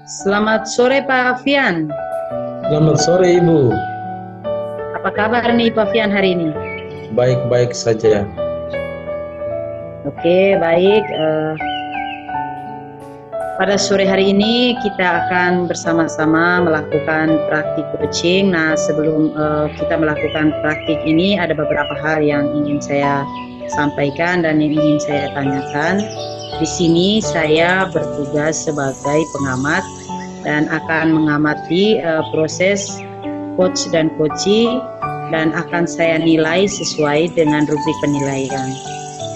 Selamat sore Pak Fian. Selamat sore Ibu. Apa kabar nih Pak Fian hari ini? Baik-baik saja. Oke, baik. Pada sore hari ini kita akan bersama-sama melakukan praktik coaching. Nah, sebelum kita melakukan praktik ini ada beberapa hal yang ingin saya sampaikan dan yang ingin saya tanyakan. Di sini saya bertugas sebagai pengamat dan akan mengamati proses coach dan coachee dan akan saya nilai sesuai dengan rubrik penilaian.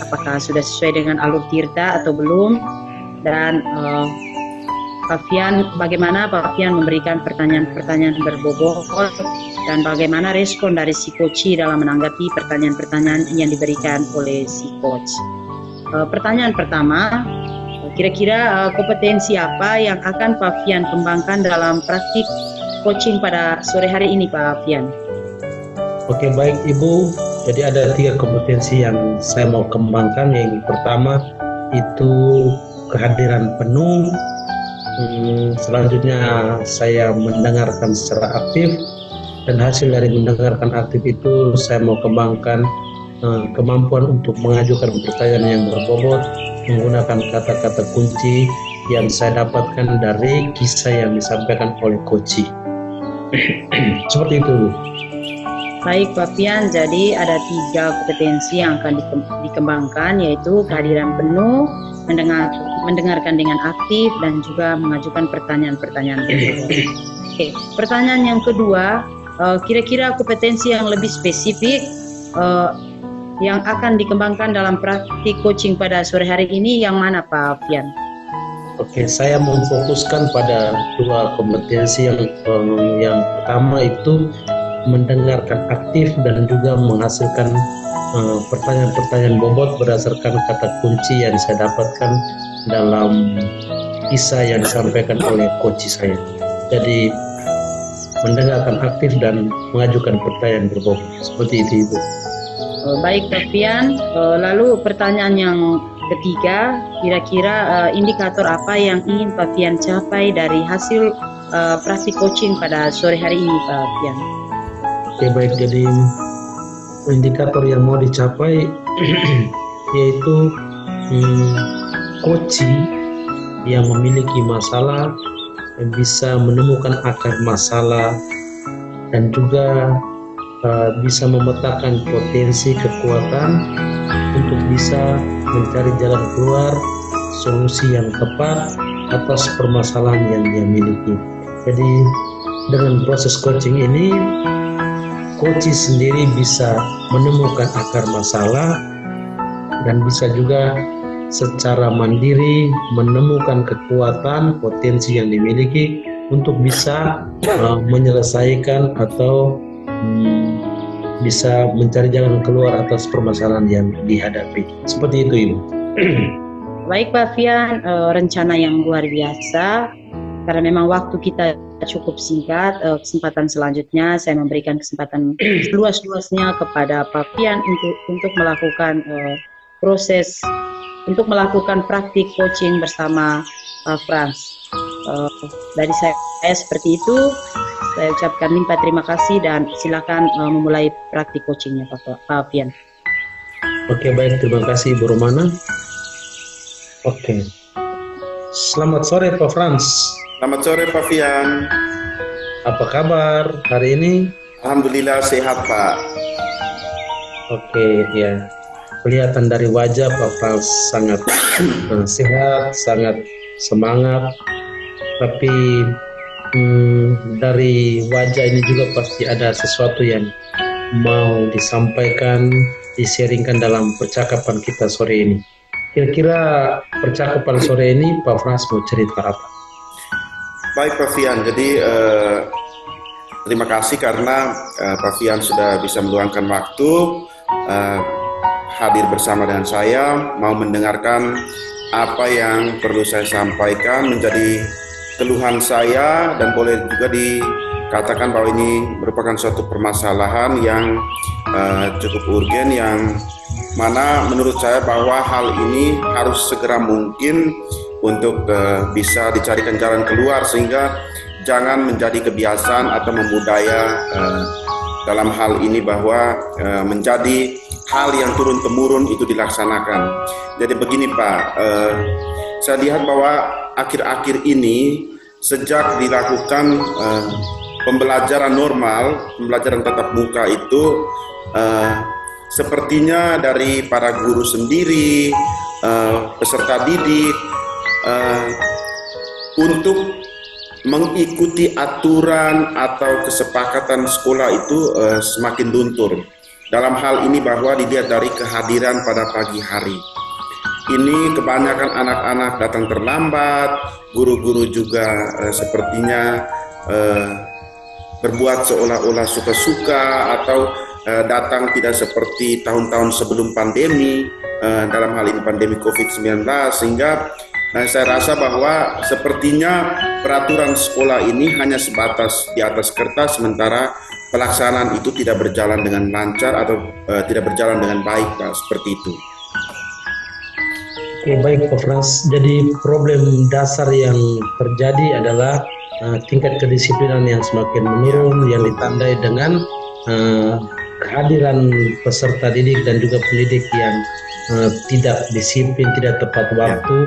Apakah sudah sesuai dengan alur tirta atau belum? Dan Pak Fian, bagaimana Pak Fian memberikan pertanyaan-pertanyaan berbobot dan bagaimana respon dari si coachee dalam menanggapi pertanyaan-pertanyaan yang diberikan oleh si coach. Pertanyaan pertama, kira-kira kompetensi apa yang akan Pak Fian kembangkan dalam praktik coaching pada sore hari ini Pak Fian? Oke, baik Ibu. Jadi ada 3 kompetensi yang saya mau kembangkan. Yang pertama itu kehadiran penuh. Selanjutnya saya mendengarkan secara aktif, dan hasil dari mendengarkan aktif itu saya mau kembangkan kemampuan untuk mengajukan pertanyaan yang berbobot menggunakan kata-kata kunci yang saya dapatkan dari kisah yang disampaikan oleh coachee. Seperti itu. Baik Pak Fian, jadi ada 3 kompetensi yang akan dikembangkan, yaitu kehadiran penuh, mendengarkan dengan aktif, dan juga mengajukan pertanyaan-pertanyaan berbobot. Oke, pertanyaan yang kedua, kira-kira kompetensi yang lebih spesifik yang akan dikembangkan dalam praktik coaching pada sore hari ini yang mana Pak Fian? Oke, saya memfokuskan pada 2 kompetensi yang pertama itu mendengarkan aktif dan juga menghasilkan pertanyaan-pertanyaan bobot berdasarkan kata kunci yang saya dapatkan dalam kisah yang disampaikan oleh coachee saya. Jadi mendengarkan aktif dan mengajukan pertanyaan berbobot. Seperti itu Ibu. Baik Pak Fian, lalu pertanyaan yang ketiga, kira-kira indikator apa yang ingin Pak Fian capai dari hasil praktik coaching pada sore hari ini Pak Fian? Oke, baik, jadi indikator yang mau dicapai yaitu coachee yang memiliki masalah bisa menemukan akar masalah dan juga bisa memetakan potensi kekuatan untuk bisa mencari jalan keluar, solusi yang tepat atas permasalahan yang dia miliki. Jadi dengan proses coaching ini, coachee sendiri bisa menemukan akar masalah dan bisa juga secara mandiri menemukan kekuatan, potensi yang dimiliki untuk bisa menyelesaikan atau bisa mencari jalan keluar atas permasalahan yang dihadapi. Seperti itu Ibu. Baik Pak Fian, rencana yang luar biasa. Karena memang waktu kita cukup singkat, kesempatan selanjutnya saya memberikan kesempatan seluas-luasnya kepada Pak Fian untuk melakukan proses, untuk melakukan praktik coaching bersama Pak Frans. Dari saya seperti itu. Saya ucapkan limpah terima kasih dan silakan memulai praktik coachingnya Pak Fian. Oke, baik, terima kasih Ibu Romana. Oke. Selamat sore Pak Frans. Selamat sore Pak Fian. Apa kabar hari ini? Alhamdulillah sehat Pak. Oke, ya. Kelihatan dari wajah Pak Frans sangat sehat, sangat semangat. Tapi dari wajah ini juga pasti ada sesuatu yang mau disampaikan, di-sharingkan dalam percakapan kita sore ini. Kira-kira percakapan sore ini Pak Frans mau cerita apa? Baik Pak Fian, jadi terima kasih karena Pak Fian sudah bisa meluangkan waktu hadir bersama dengan saya, mau mendengarkan apa yang perlu saya sampaikan menjadi keluhan saya, dan boleh juga dikatakan bahwa ini merupakan suatu permasalahan yang cukup urgen, yang mana menurut saya bahwa hal ini harus segera mungkin untuk bisa dicarikan jalan keluar sehingga jangan menjadi kebiasaan atau membudaya dalam hal ini bahwa menjadi hal yang turun-temurun itu dilaksanakan. Jadi begini Pak, saya lihat bahwa akhir-akhir ini sejak dilakukan pembelajaran normal, pembelajaran tatap muka itu sepertinya dari para guru sendiri, peserta didik, untuk mengikuti aturan atau kesepakatan sekolah itu semakin luntur. Dalam hal ini bahwa dilihat dari kehadiran pada pagi hari. Ini kebanyakan anak-anak datang terlambat, guru-guru juga sepertinya berbuat seolah-olah suka-suka atau datang tidak seperti tahun-tahun sebelum pandemi, dalam hal ini pandemi COVID-19, sehingga saya rasa bahwa sepertinya peraturan sekolah ini hanya sebatas di atas kertas, sementara pelaksanaan itu tidak berjalan dengan lancar atau tidak berjalan dengan baik, Pak, seperti itu. Oke, baik Pak Frans. Jadi problem dasar yang terjadi adalah tingkat kedisiplinan yang semakin menurun, yang ditandai dengan kehadiran peserta didik dan juga pendidik yang tidak disiplin, tidak tepat waktu,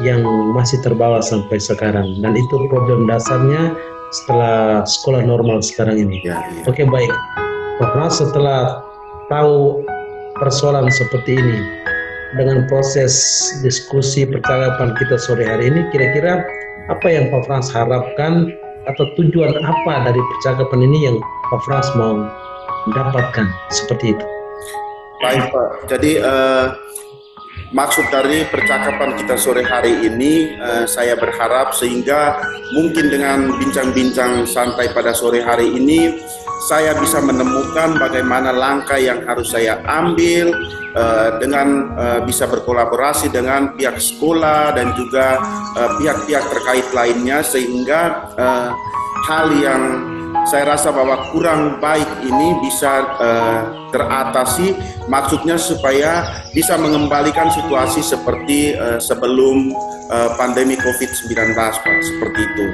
yang masih terbawa sampai sekarang. Dan itu problem dasarnya setelah sekolah normal sekarang ini. Oke, baik Pak Frans, setelah tahu persoalan seperti ini, dengan proses diskusi percakapan kita sore hari ini, kira-kira apa yang Pak Frans harapkan atau tujuan apa dari percakapan ini yang Pak Frans mau mendapatkan seperti itu? Baik Pak, jadi maksud dari percakapan kita sore hari ini, saya berharap sehingga mungkin dengan bincang-bincang santai pada sore hari ini, saya bisa menemukan bagaimana langkah yang harus saya ambil dengan bisa berkolaborasi dengan pihak sekolah dan juga pihak-pihak terkait lainnya, sehingga hal yang saya rasa bahwa kurang baik ini bisa teratasi, maksudnya supaya bisa mengembalikan situasi seperti sebelum pandemi COVID-19, Pak, seperti itu.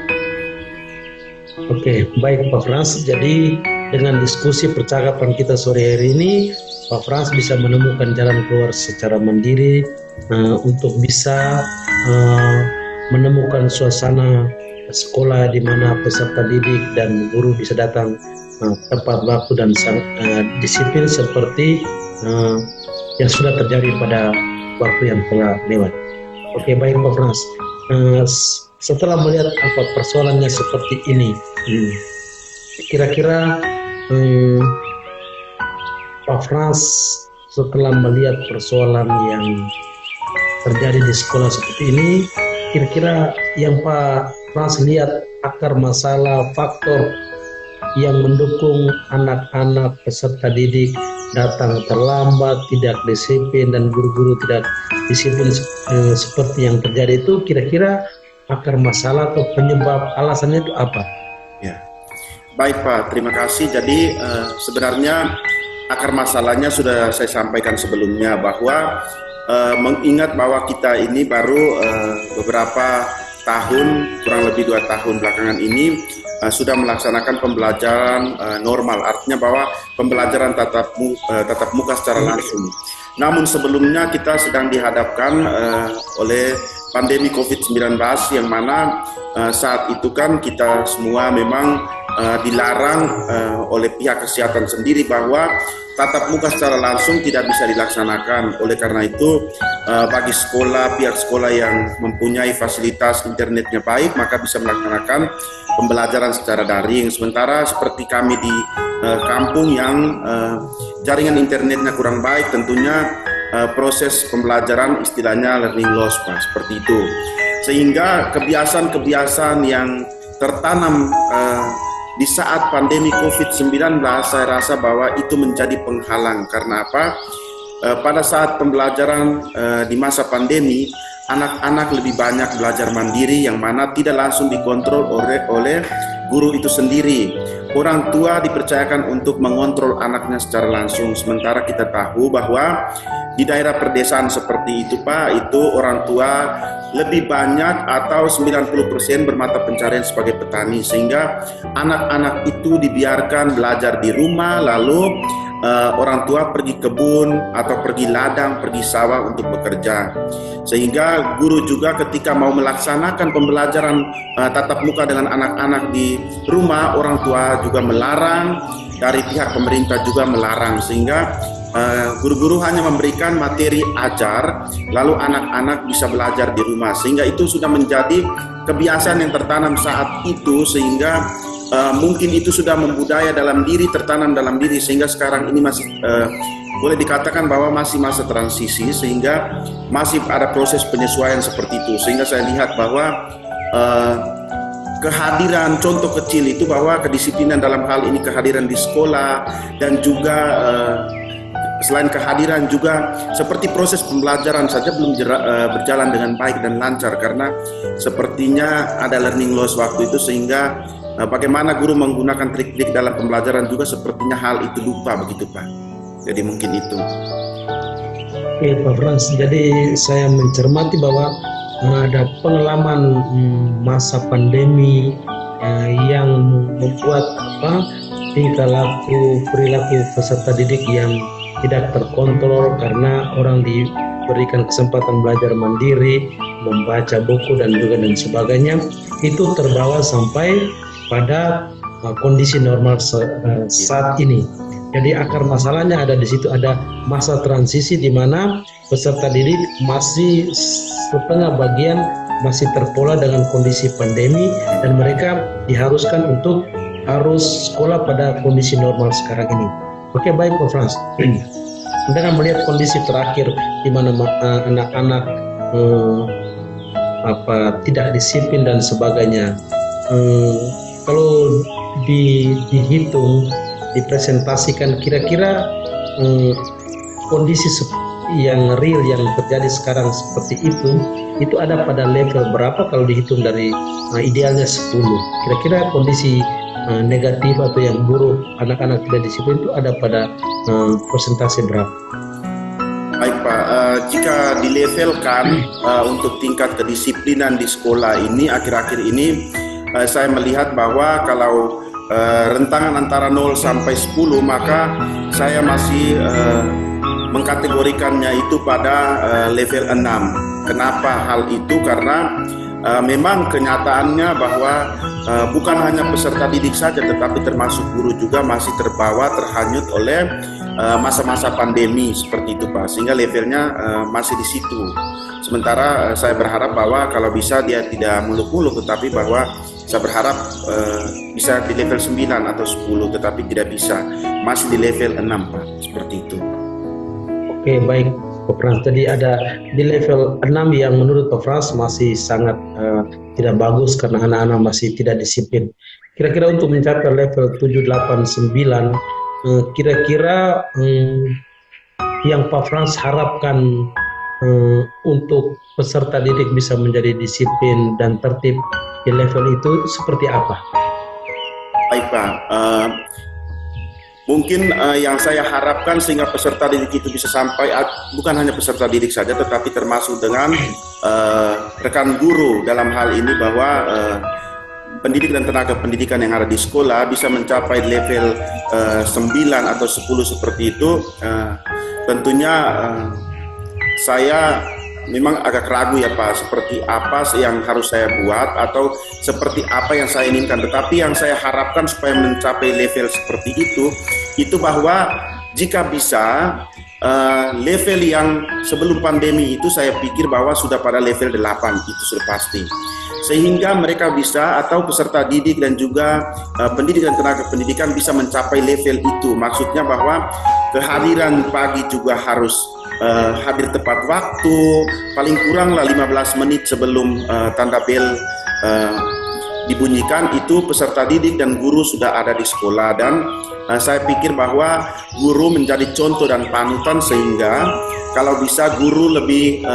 Oke, baik Pak Frans. Jadi dengan diskusi percakapan kita sore hari ini, Pak Frans bisa menemukan jalan keluar secara mandiri untuk bisa menemukan suasana sekolah di mana peserta didik dan guru bisa datang tepat waktu dan disiplin seperti yang sudah terjadi pada waktu yang telah lewat. Oke, baik Pak Frans. Setelah melihat apa persoalannya seperti ini, kira-kira Pak Frans setelah melihat persoalan yang terjadi di sekolah seperti ini, kira-kira yang Pak Frans lihat akar masalah, faktor yang mendukung anak-anak peserta didik datang terlambat, tidak disiplin, dan guru-guru tidak disiplin seperti yang terjadi itu, kira-kira akar masalah atau penyebab alasannya itu apa? Ya, baik Pak, terima kasih. Jadi sebenarnya akar masalahnya sudah saya sampaikan sebelumnya, bahwa mengingat bahwa kita ini baru beberapa tahun, kurang lebih 2 tahun belakangan ini sudah melaksanakan pembelajaran normal, artinya bahwa pembelajaran tatap muka secara langsung. Namun sebelumnya kita sedang dihadapkan oleh pandemi COVID-19, yang mana saat itu kan kita semua memang dilarang oleh pihak kesehatan sendiri bahwa tatap muka secara langsung tidak bisa dilaksanakan. Oleh karena itu, bagi sekolah, pihak sekolah yang mempunyai fasilitas internetnya baik, maka bisa melaksanakan pembelajaran secara daring. Sementara seperti kami di kampung yang jaringan internetnya kurang baik, tentunya proses pembelajaran istilahnya learning loss, Pak, seperti itu. Sehingga kebiasaan-kebiasaan yang tertanam di saat pandemi COVID-19, saya rasa bahwa itu menjadi penghalang. Karena apa? Pada saat pembelajaran di masa pandemi, anak-anak lebih banyak belajar mandiri, yang mana tidak langsung dikontrol oleh guru itu sendiri. Orang tua dipercayakan untuk mengontrol anaknya secara langsung. Sementara kita tahu bahwa di daerah perdesaan seperti itu, Pak, itu orang tua lebih banyak atau 90% bermata pencarian sebagai petani, sehingga anak-anak itu dibiarkan belajar di rumah, lalu orang tua pergi kebun atau pergi ladang, pergi sawah untuk bekerja. Sehingga guru juga ketika mau melaksanakan pembelajaran tatap muka dengan anak-anak di rumah, orang tua juga melarang, dari pihak pemerintah juga melarang, sehingga guru-guru hanya memberikan materi ajar, lalu anak-anak bisa belajar di rumah, sehingga itu sudah menjadi kebiasaan yang tertanam saat itu, sehingga mungkin itu sudah membudaya dalam diri, tertanam dalam diri, sehingga sekarang ini masih boleh dikatakan bahwa masih masa transisi, sehingga masih ada proses penyesuaian seperti itu. Sehingga saya lihat bahwa kehadiran contoh kecil itu, bahwa kedisiplinan dalam hal ini kehadiran di sekolah, dan juga selain kehadiran juga seperti proses pembelajaran saja belum berjalan dengan baik dan lancar, karena sepertinya ada learning loss waktu itu, sehingga bagaimana guru menggunakan trik-trik dalam pembelajaran juga sepertinya hal itu lupa begitu Pak. Jadi mungkin itu. Oke Pak Frans, jadi saya mencermati bahwa ada pengalaman masa pandemi yang membuat tingkah laku perilaku peserta didik yang tidak terkontrol, karena orang diberikan kesempatan belajar mandiri, membaca buku dan sebagainya, itu terbawa sampai pada kondisi normal saat ini. Jadi akar masalahnya ada di situ, ada masa transisi di mana peserta didik masih setengah bagian masih terpola dengan kondisi pandemi, dan mereka diharuskan untuk harus sekolah pada kondisi normal sekarang ini. Oke, baik Pak Frans. Dengan melihat kondisi terakhir di mana anak-anak tidak disiplin dan sebagainya, kalau dihitung, dipresentasikan, kira-kira kondisi yang real yang terjadi sekarang seperti itu ada pada level berapa kalau dihitung dari idealnya 10? Kira-kira kondisi negatif atau yang buruk anak-anak tidak disiplin itu ada pada persentase berapa? Baik Pak, jika dilevelkan untuk tingkat kedisiplinan di sekolah ini akhir-akhir ini, saya melihat bahwa kalau rentangan antara 0 sampai 10, maka saya masih mengkategorikannya itu pada level 6. Kenapa hal itu? Karena memang kenyataannya bahwa bukan hanya peserta didik saja, tetapi termasuk guru juga masih terhanyut oleh masa-masa pandemi seperti itu Pak, sehingga levelnya masih di situ. Sementara saya berharap bahwa kalau bisa dia tidak muluk-muluk, tetapi bahwa saya berharap bisa di level 9 atau 10, tetapi tidak bisa, masih di level 6 Pak, seperti itu. Oke, baik Pak Frans. Jadi ada di level 6 yang menurut Pak Frans masih sangat tidak bagus karena anak-anak masih tidak disiplin. Kira-kira untuk mencapai level 7, 8, 9, kira-kira yang Pak Frans harapkan untuk peserta didik bisa menjadi disiplin dan tertib di level itu seperti apa? Baik Pak, mungkin yang saya harapkan sehingga peserta didik itu bisa sampai, bukan hanya peserta didik saja, tetapi termasuk dengan rekan guru dalam hal ini, bahwa pendidik dan tenaga pendidikan yang ada di sekolah bisa mencapai level 9 atau 10 seperti itu. Tentunya saya memang agak ragu ya Pak, seperti apa yang harus saya buat atau seperti apa yang saya inginkan. Tetapi yang saya harapkan supaya mencapai level seperti itu bahwa jika bisa level yang sebelum pandemi itu, saya pikir bahwa sudah pada level 8, itu sudah pasti. Sehingga mereka bisa, atau peserta didik dan juga pendidik dan tenaga pendidikan bisa mencapai level itu. Maksudnya bahwa kehadiran pagi juga harus hadir tepat waktu, paling kuranglah 15 menit sebelum tanda bel dibunyikan, itu peserta didik dan guru sudah ada di sekolah. Dan saya pikir bahwa guru menjadi contoh dan panutan, sehingga kalau bisa guru lebih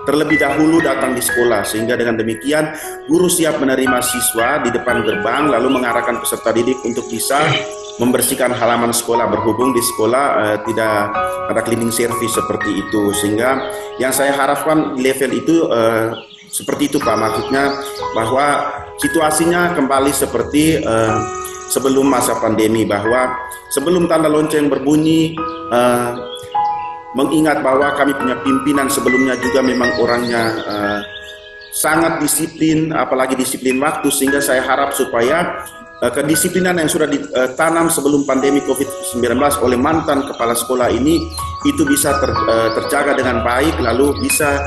terlebih dahulu datang di sekolah, sehingga dengan demikian guru siap menerima siswa di depan gerbang, lalu mengarahkan peserta didik untuk bisa membersihkan halaman sekolah, berhubung di sekolah tidak ada cleaning service seperti itu. Sehingga yang saya harapkan level itu Seperti itu Pak, maksudnya bahwa situasinya kembali seperti sebelum masa pandemi, bahwa sebelum tanda lonceng berbunyi, mengingat bahwa kami punya pimpinan sebelumnya juga memang orangnya sangat disiplin, apalagi disiplin waktu, sehingga saya harap supaya kedisiplinan yang sudah ditanam sebelum pandemi COVID-19 oleh mantan kepala sekolah ini itu bisa terjaga dengan baik, lalu bisa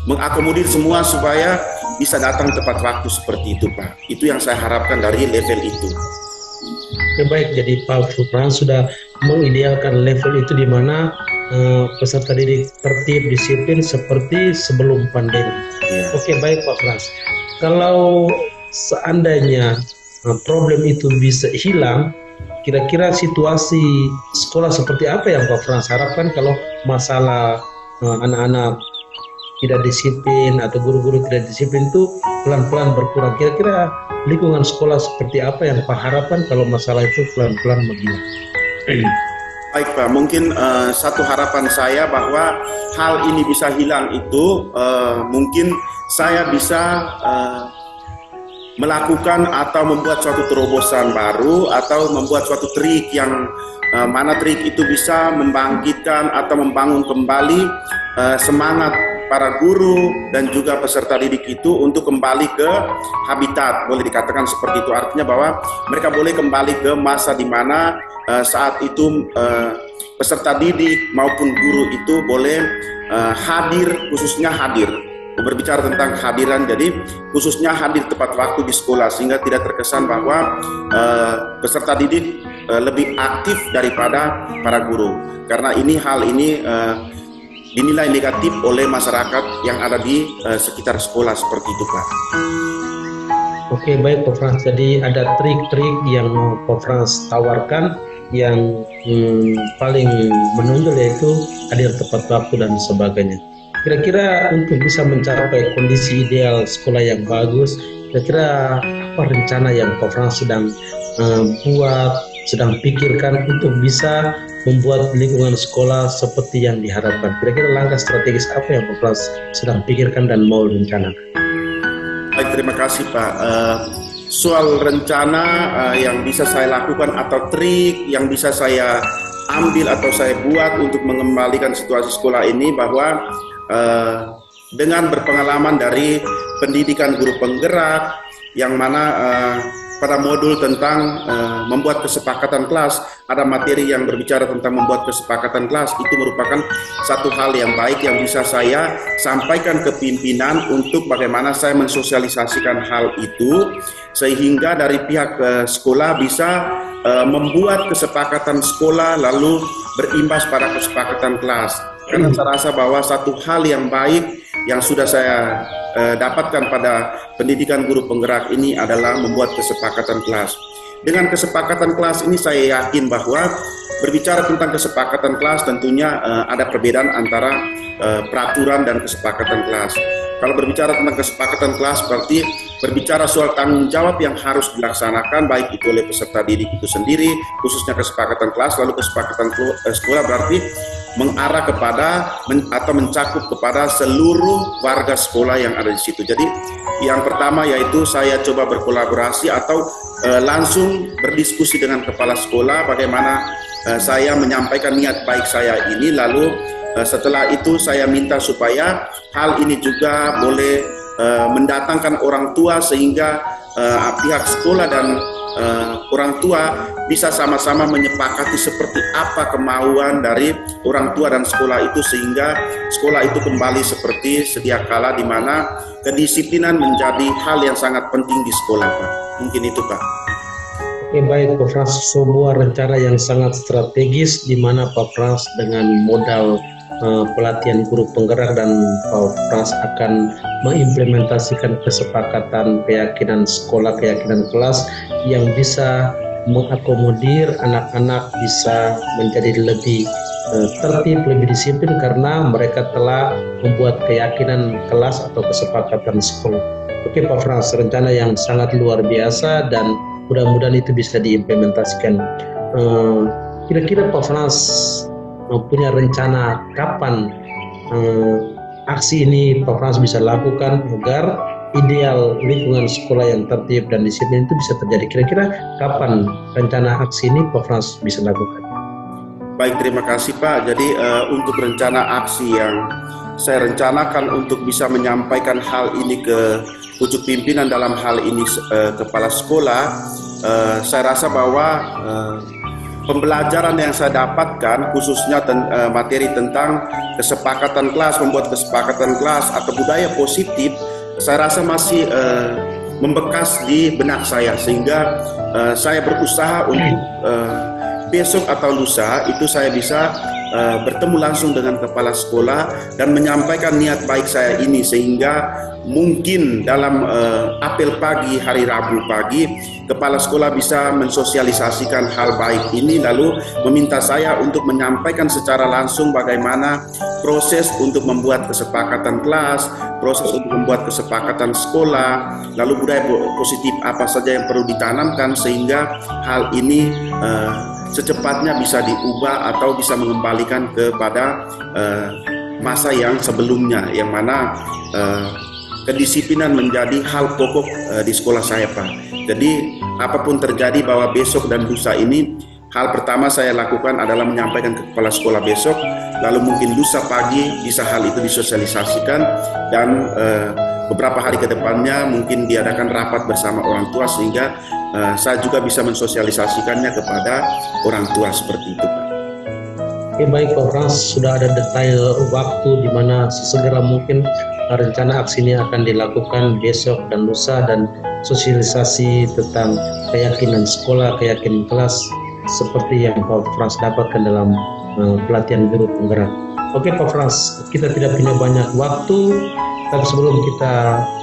mengakomodir semua supaya bisa datang tepat waktu seperti itu Pak. Itu yang saya harapkan dari level itu. Oke, baik, jadi Pak Frans sudah mengidealkan level itu di mana peserta didik tertib, disiplin seperti sebelum pandemi. Ya. Oke, baik Pak Frans. Kalau seandainya problem itu bisa hilang, kira-kira situasi sekolah seperti apa yang Pak Frans harapkan kalau masalah anak-anak tidak disiplin atau guru-guru tidak disiplin itu pelan-pelan berkurang? Kira-kira lingkungan sekolah seperti apa yang Pak harapkan kalau masalah itu pelan-pelan menghilang? Baik Pak, mungkin satu harapan saya bahwa hal ini bisa hilang itu mungkin saya bisa melakukan atau membuat suatu terobosan baru atau membuat suatu trik yang mana trik itu bisa membangkitkan atau membangun kembali semangat para guru dan juga peserta didik itu untuk kembali ke habitat, boleh dikatakan seperti itu. Artinya bahwa mereka boleh kembali ke masa di mana saat itu peserta didik maupun guru itu boleh hadir, khususnya hadir. Berbicara tentang kehadiran, jadi khususnya hadir tepat waktu di sekolah sehingga tidak terkesan bahwa peserta didik lebih aktif daripada para guru, karena hal ini dinilai negatif oleh masyarakat yang ada di sekitar sekolah seperti itu Pak. Oke, baik Pak Frans, jadi ada trik-trik yang Pak Frans tawarkan yang paling menonjol yaitu hadir tepat waktu dan sebagainya. Kira-kira untuk bisa mencapai kondisi ideal sekolah yang bagus, kira-kira apa rencana yang Pak Frans sedang sedang pikirkan untuk bisa membuat lingkungan sekolah seperti yang diharapkan? Kira-kira langkah strategis apa yang Pak Frans sedang pikirkan dan mau rencanakan? Baik, terima kasih Pak. Soal rencana yang bisa saya lakukan atau trik yang bisa saya ambil atau saya buat untuk mengembalikan situasi sekolah ini, bahwa dengan berpengalaman dari pendidikan guru penggerak yang mana pada modul tentang membuat kesepakatan kelas, ada materi yang berbicara tentang membuat kesepakatan kelas. Itu merupakan satu hal yang baik yang bisa saya sampaikan ke pimpinan untuk bagaimana saya mensosialisasikan hal itu sehingga dari pihak sekolah bisa membuat kesepakatan sekolah lalu berimbas pada kesepakatan kelas. Karena saya rasa bahwa satu hal yang baik yang sudah saya dapatkan pada pendidikan guru penggerak ini adalah membuat kesepakatan kelas. Dengan kesepakatan kelas ini saya yakin bahwa berbicara tentang kesepakatan kelas tentunya ada perbedaan antara peraturan dan kesepakatan kelas. Kalau berbicara tentang kesepakatan kelas berarti berbicara soal tanggung jawab yang harus dilaksanakan baik itu oleh peserta didik itu sendiri, khususnya kesepakatan kelas. Lalu kesepakatan sekolah berarti mengarah kepada atau mencakup kepada seluruh warga sekolah yang ada di situ. Jadi yang pertama yaitu saya coba berkolaborasi atau langsung berdiskusi dengan kepala sekolah bagaimana saya menyampaikan niat baik saya ini, lalu setelah itu saya minta supaya hal ini juga boleh mendatangkan orang tua sehingga pihak sekolah dan orang tua bisa sama-sama menyepakati seperti apa kemauan dari orang tua dan sekolah itu sehingga sekolah itu kembali seperti sedia kala di mana kedisiplinan menjadi hal yang sangat penting di sekolah Pak. Mungkin itu Pak. Oke, baik Pak Frans, sebuah rencana yang sangat strategis di mana Pak Frans dengan modal pelatihan guru penggerak dan Pak Frans akan mengimplementasikan kesepakatan keyakinan sekolah, keyakinan kelas yang bisa mengakomodir anak-anak bisa menjadi lebih tertib, lebih disiplin karena mereka telah membuat keyakinan kelas atau kesepakatan sekolah. Oke Pak Frans, rencana yang sangat luar biasa dan mudah-mudahan itu bisa diimplementasikan. Kira-kira Pak Frans punya rencana kapan aksi ini Pak Frans bisa lakukan agar ideal lingkungan sekolah yang tertib dan disiplin itu bisa terjadi? Kira-kira kapan rencana aksi ini Pak Frans bisa lakukan? Baik, terima kasih Pak. Jadi untuk rencana aksi yang saya rencanakan untuk bisa menyampaikan hal ini ke pucuk pimpinan, dalam hal ini kepala sekolah, saya rasa bahwa pembelajaran yang saya dapatkan khususnya materi tentang kesepakatan kelas, membuat kesepakatan kelas atau budaya positif, saya rasa masih membekas di benak saya, sehingga saya berusaha untuk besok atau lusa itu saya bisa bertemu langsung dengan kepala sekolah dan menyampaikan niat baik saya ini, sehingga mungkin dalam apel pagi hari Rabu pagi kepala sekolah bisa mensosialisasikan hal baik ini, lalu meminta saya untuk menyampaikan secara langsung bagaimana proses untuk membuat kesepakatan kelas, proses untuk membuat kesepakatan sekolah, lalu budaya positif apa saja yang perlu ditanamkan sehingga hal ini secepatnya bisa diubah atau bisa mengembalikan kepada masa yang sebelumnya, yang mana kedisiplinan menjadi hal pokok di sekolah saya Pak. Jadi apapun terjadi bahwa besok dan lusa ini, hal pertama saya lakukan adalah menyampaikan ke kepala sekolah besok, lalu mungkin lusa pagi bisa hal itu disosialisasikan, dan beberapa hari ke depannya mungkin diadakan rapat bersama orang tua sehingga saya juga bisa mensosialisasikannya kepada orang tua, seperti itu Pak. Oke, baik Pak Frans, sudah ada detail waktu di mana sesegera mungkin rencana aksi ini akan dilakukan besok dan lusa, dan sosialisasi tentang keyakinan sekolah, keyakinan kelas seperti yang Pak Frans dapatkan dalam pelatihan guru penggerak. Oke Pak Frans, kita tidak punya banyak waktu, tapi sebelum kita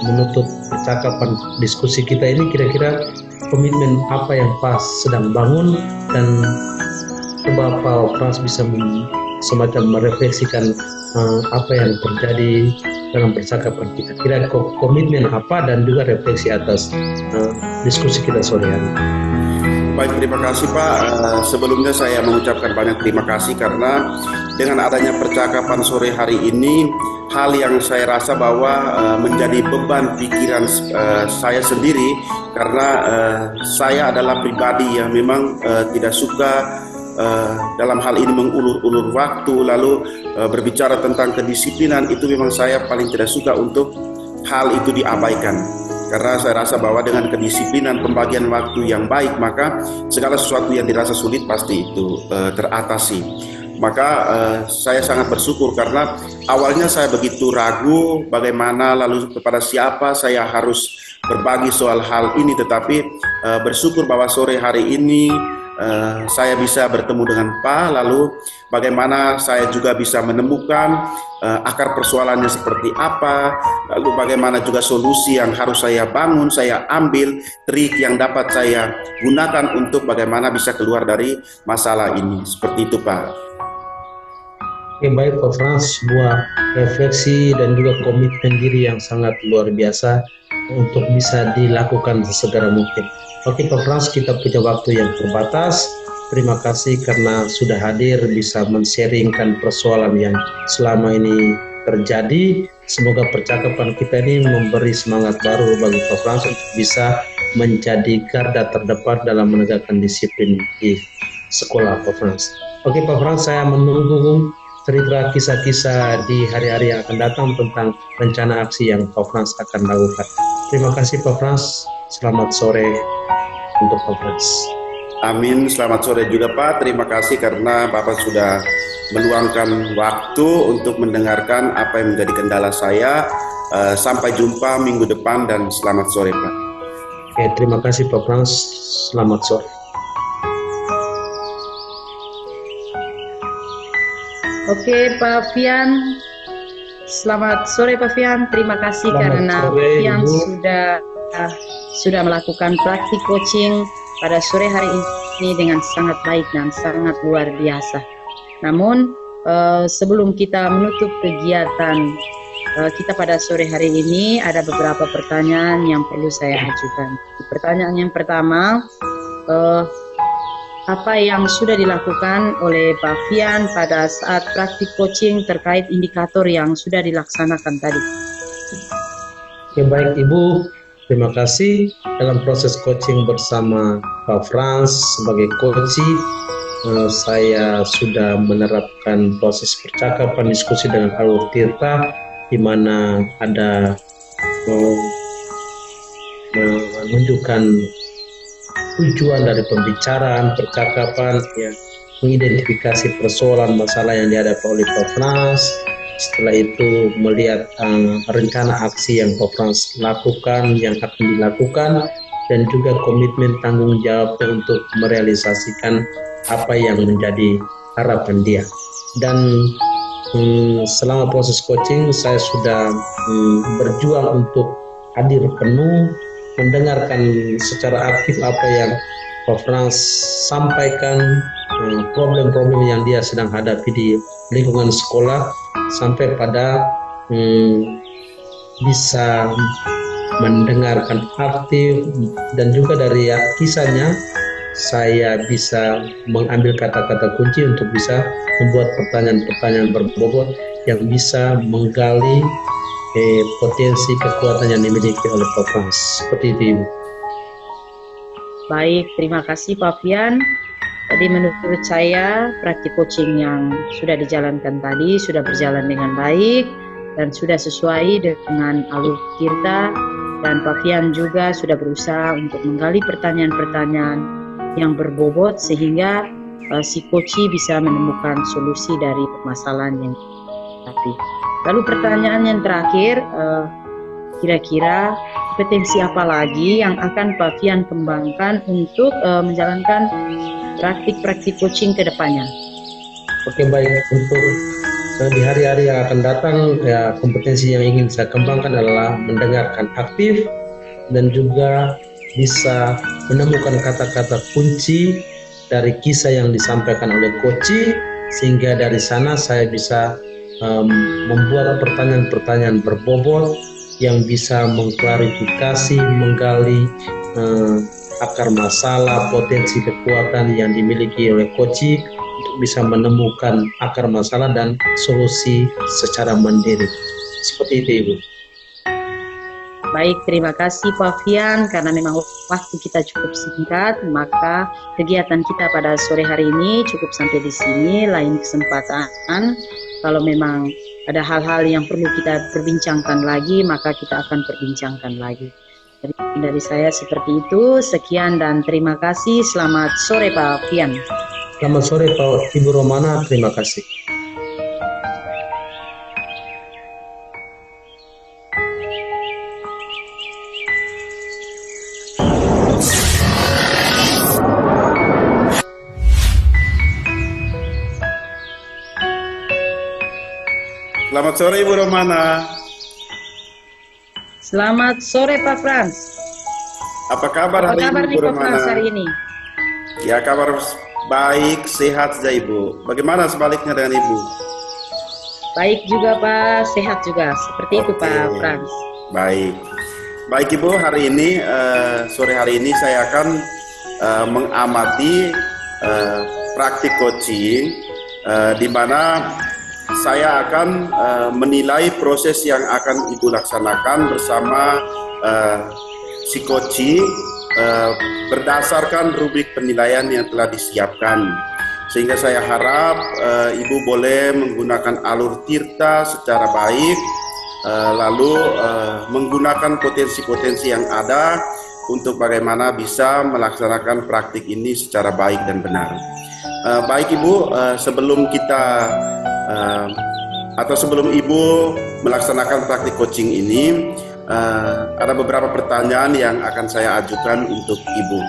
menutup percakapan diskusi kita ini, kira-kira komitmen apa yang Pak sedang bangun, dan coba Pak Frans bisa semacam merefleksikan apa yang terjadi dalam percakapan kita. Kira komitmen apa dan juga refleksi atas diskusi kita sore hari. Baik, terima kasih Pak. Sebelumnya saya mengucapkan banyak terima kasih karena dengan adanya percakapan sore hari ini, hal yang saya rasa bahwa menjadi beban pikiran saya sendiri, karena saya adalah pribadi yang memang tidak suka dalam hal ini mengulur-ulur waktu, lalu berbicara tentang kedisiplinan itu memang saya paling tidak suka untuk hal itu diabaikan. Karena saya rasa bahwa dengan kedisiplinan pembagian waktu yang baik, maka segala sesuatu yang dirasa sulit pasti itu teratasi. Maka saya sangat bersyukur karena awalnya saya begitu ragu bagaimana, lalu kepada siapa saya harus berbagi soal hal ini, tetapi bersyukur bahwa sore hari ini saya bisa bertemu dengan Pak, lalu bagaimana saya juga bisa menemukan akar persoalannya seperti apa, lalu bagaimana juga solusi yang harus saya bangun, saya ambil, trik yang dapat saya gunakan untuk bagaimana bisa keluar dari masalah ini, seperti itu Pak. Oke, baik Pak Frans, sebuah refleksi dan juga komitmen diri yang sangat luar biasa untuk bisa dilakukan sesegera mungkin. Oke Pak Frans, kita punya waktu yang terbatas. Terima kasih karena sudah hadir, bisa men-sharingkan persoalan yang selama ini terjadi. Semoga percakapan kita ini memberi semangat baru bagi Pak Frans untuk bisa menjadi garda terdepan dalam menegakkan disiplin di sekolah Pak Frans. Oke Pak Frans, saya menunggu cerita kisah-kisah di hari-hari yang akan datang tentang rencana aksi yang Pak Frans akan lakukan. Terima kasih Pak Frans, selamat sore untuk Pak Frans. Amin, selamat sore juga Pak. Terima kasih karena Bapak sudah meluangkan waktu untuk mendengarkan apa yang menjadi kendala saya. Sampai jumpa minggu depan dan selamat sore Pak. Oke, terima kasih Pak Frans, selamat sore. Oke Pak Fian, selamat sore Pak Fian. Terima kasih karena sore, Fian Ibu. sudah melakukan praktik coaching pada sore hari ini dengan sangat baik dan sangat luar biasa. Namun sebelum kita menutup kegiatan kita pada sore hari ini, ada beberapa pertanyaan yang perlu saya ajukan. Pertanyaan yang pertama, apa yang sudah dilakukan oleh Pak Fian pada saat praktik coaching terkait indikator yang sudah dilaksanakan tadi. Oke, baik Ibu, terima kasih. Dalam proses coaching bersama Pak Frans sebagai coach, saya sudah menerapkan proses percakapan diskusi dengan Alur Tirta, di mana ada menunjukkan tujuan dari pembicaraan, percakapan, ya, mengidentifikasi persoalan masalah yang dihadapi oleh Pak Frans. Setelah itu melihat rencana aksi yang Pak Frans lakukan, yang akan dilakukan, dan juga komitmen tanggung jawabnya untuk merealisasikan apa yang menjadi harapan dia. Dan selama proses coaching saya sudah berjuang untuk hadir penuh, mendengarkan secara aktif apa yang Pak Frans sampaikan, problem-problem yang dia sedang hadapi di lingkungan sekolah, sampai pada bisa mendengarkan aktif, dan juga dari kisahnya saya bisa mengambil kata-kata kunci untuk bisa membuat pertanyaan-pertanyaan berbobot yang bisa menggali potensi kekuatan yang dimiliki oleh Pak Frans. Seperti itu, Ibu. Baik, terima kasih Pak Fian. Tadi menurut saya praktik coaching yang sudah dijalankan tadi sudah berjalan dengan baik dan sudah sesuai dengan Alur Tirta, dan Pak Fian juga sudah berusaha untuk menggali pertanyaan-pertanyaan yang berbobot sehingga si coach bisa menemukan solusi dari permasalahan yang dihadapi. Lalu pertanyaan yang terakhir, kira-kira kompetensi apa lagi yang akan Pak Fian kembangkan untuk menjalankan praktik-praktik coaching ke depannya? Oke, baik. Untuk di hari-hari yang akan datang, ya, kompetensi yang ingin saya kembangkan adalah mendengarkan aktif dan juga bisa menemukan kata-kata kunci dari kisah yang disampaikan oleh coach, sehingga dari sana saya bisa membuat pertanyaan-pertanyaan berbobot yang bisa mengklarifikasi, menggali akar masalah, potensi kekuatan yang dimiliki oleh coach untuk bisa menemukan akar masalah dan solusi secara mandiri. Seperti itu, Ibu. Baik, terima kasih Pak Fian. Karena memang waktu kita cukup singkat, maka kegiatan kita pada sore hari ini cukup sampai di sini. Lain kesempatan, kalau memang ada hal-hal yang perlu kita perbincangkan lagi, maka kita akan perbincangkan lagi. Dari saya seperti itu. Sekian dan terima kasih. Selamat sore Pak Fian. Selamat sore Pak Ibu Romana. Terima kasih. Selamat sore Ibu Romana. Selamat sore Pak Frans. Apa kabar Apa kabar Ibu nih Pak Romana? Frans hari ini? Ya, kabar baik, sehat saja Ibu. Bagaimana sebaliknya dengan Ibu? Baik juga Pak, sehat juga. Seperti itu Pak Frans. Baik. Baik Ibu, hari ini sore hari ini saya akan mengamati praktik coaching di mana saya akan menilai proses yang akan Ibu laksanakan bersama si coach berdasarkan rubrik penilaian yang telah disiapkan. Sehingga saya harap Ibu boleh menggunakan Alur Tirta secara baik, lalu menggunakan potensi-potensi yang ada untuk bagaimana bisa melaksanakan praktik ini secara baik dan benar. Baik Ibu, sebelum kita sebelum Ibu melaksanakan praktik coaching ini, ada beberapa pertanyaan yang akan saya ajukan untuk Ibu.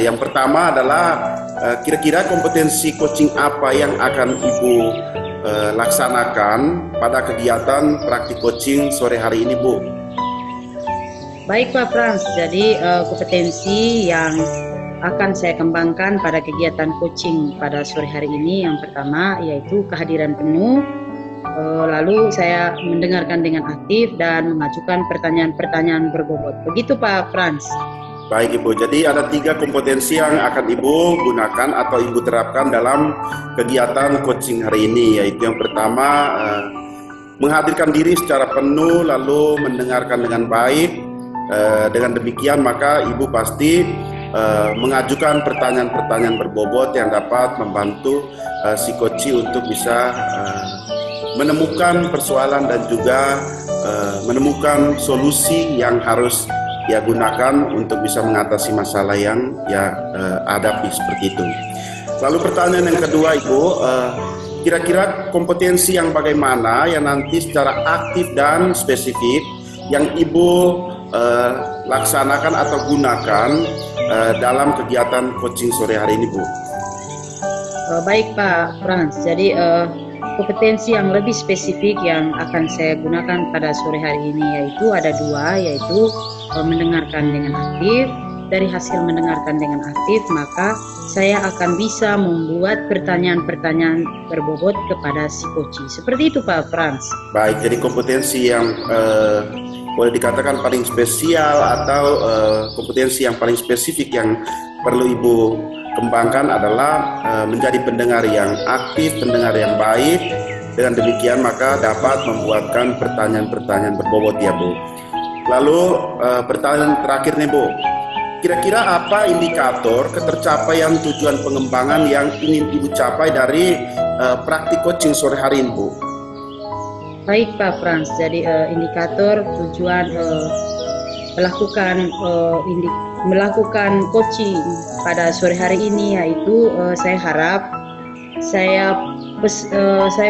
Yang pertama adalah kira-kira kompetensi coaching apa yang akan Ibu laksanakan pada kegiatan praktik coaching sore hari ini, Bu? Baik Pak Frans, jadi kompetensi yang akan saya kembangkan pada kegiatan coaching pada sore hari ini, yang pertama yaitu kehadiran penuh, lalu saya mendengarkan dengan aktif dan mengajukan pertanyaan-pertanyaan berbobot. Begitu Pak Frans. Baik Ibu, jadi ada 3 kompetensi yang akan Ibu gunakan atau Ibu terapkan dalam kegiatan coaching hari ini, yaitu yang pertama menghadirkan diri secara penuh lalu mendengarkan dengan baik. Dengan demikian maka Ibu pasti mengajukan pertanyaan-pertanyaan berbobot yang dapat membantu si coach untuk bisa menemukan persoalan dan juga menemukan solusi yang harus ia gunakan untuk bisa mengatasi masalah yang hadapi seperti itu. Lalu pertanyaan yang kedua Ibu, kira-kira kompetensi yang bagaimana yang nanti secara aktif dan spesifik yang Ibu laksanakan atau gunakan dalam kegiatan coaching sore hari ini, Bu? Baik Pak Frans, jadi kompetensi yang lebih spesifik yang akan saya gunakan pada sore hari ini yaitu ada 2, yaitu mendengarkan dengan aktif. Dari hasil mendengarkan dengan aktif, maka saya akan bisa membuat pertanyaan-pertanyaan berbobot kepada si coach. Seperti itu Pak Frans. Baik, jadi kompetensi yang boleh dikatakan paling spesial atau kompetensi yang paling spesifik yang perlu Ibu kembangkan adalah menjadi pendengar yang aktif, pendengar yang baik. Dengan demikian maka dapat membuatkan pertanyaan-pertanyaan berbobot ya Bu. Lalu pertanyaan terakhir nih Bu, kira-kira apa indikator ketercapaian tujuan pengembangan yang ingin Ibu capai dari praktik coaching sore hari ini Bu? Baik Pak Frans, jadi indikator tujuan melakukan coaching pada sore hari ini yaitu saya harap saya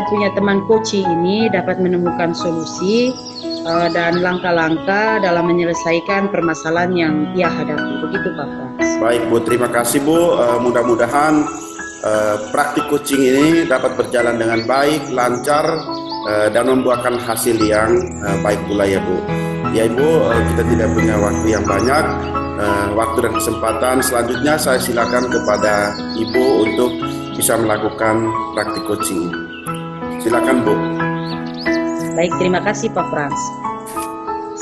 punya teman coaching ini dapat menemukan solusi dan langkah-langkah dalam menyelesaikan permasalahan yang ia hadapi. Begitu Pak Frans. Baik Bu, terima kasih Bu. Mudah-mudahan praktik coaching ini dapat berjalan dengan baik, lancar, dan membuahkan hasil yang baik pula ya Bu. Ya Ibu, kita tidak punya waktu yang banyak. Waktu dan kesempatan selanjutnya saya silakan kepada Ibu untuk bisa melakukan praktik coaching. Silakan Bu. Baik, terima kasih Pak Frans.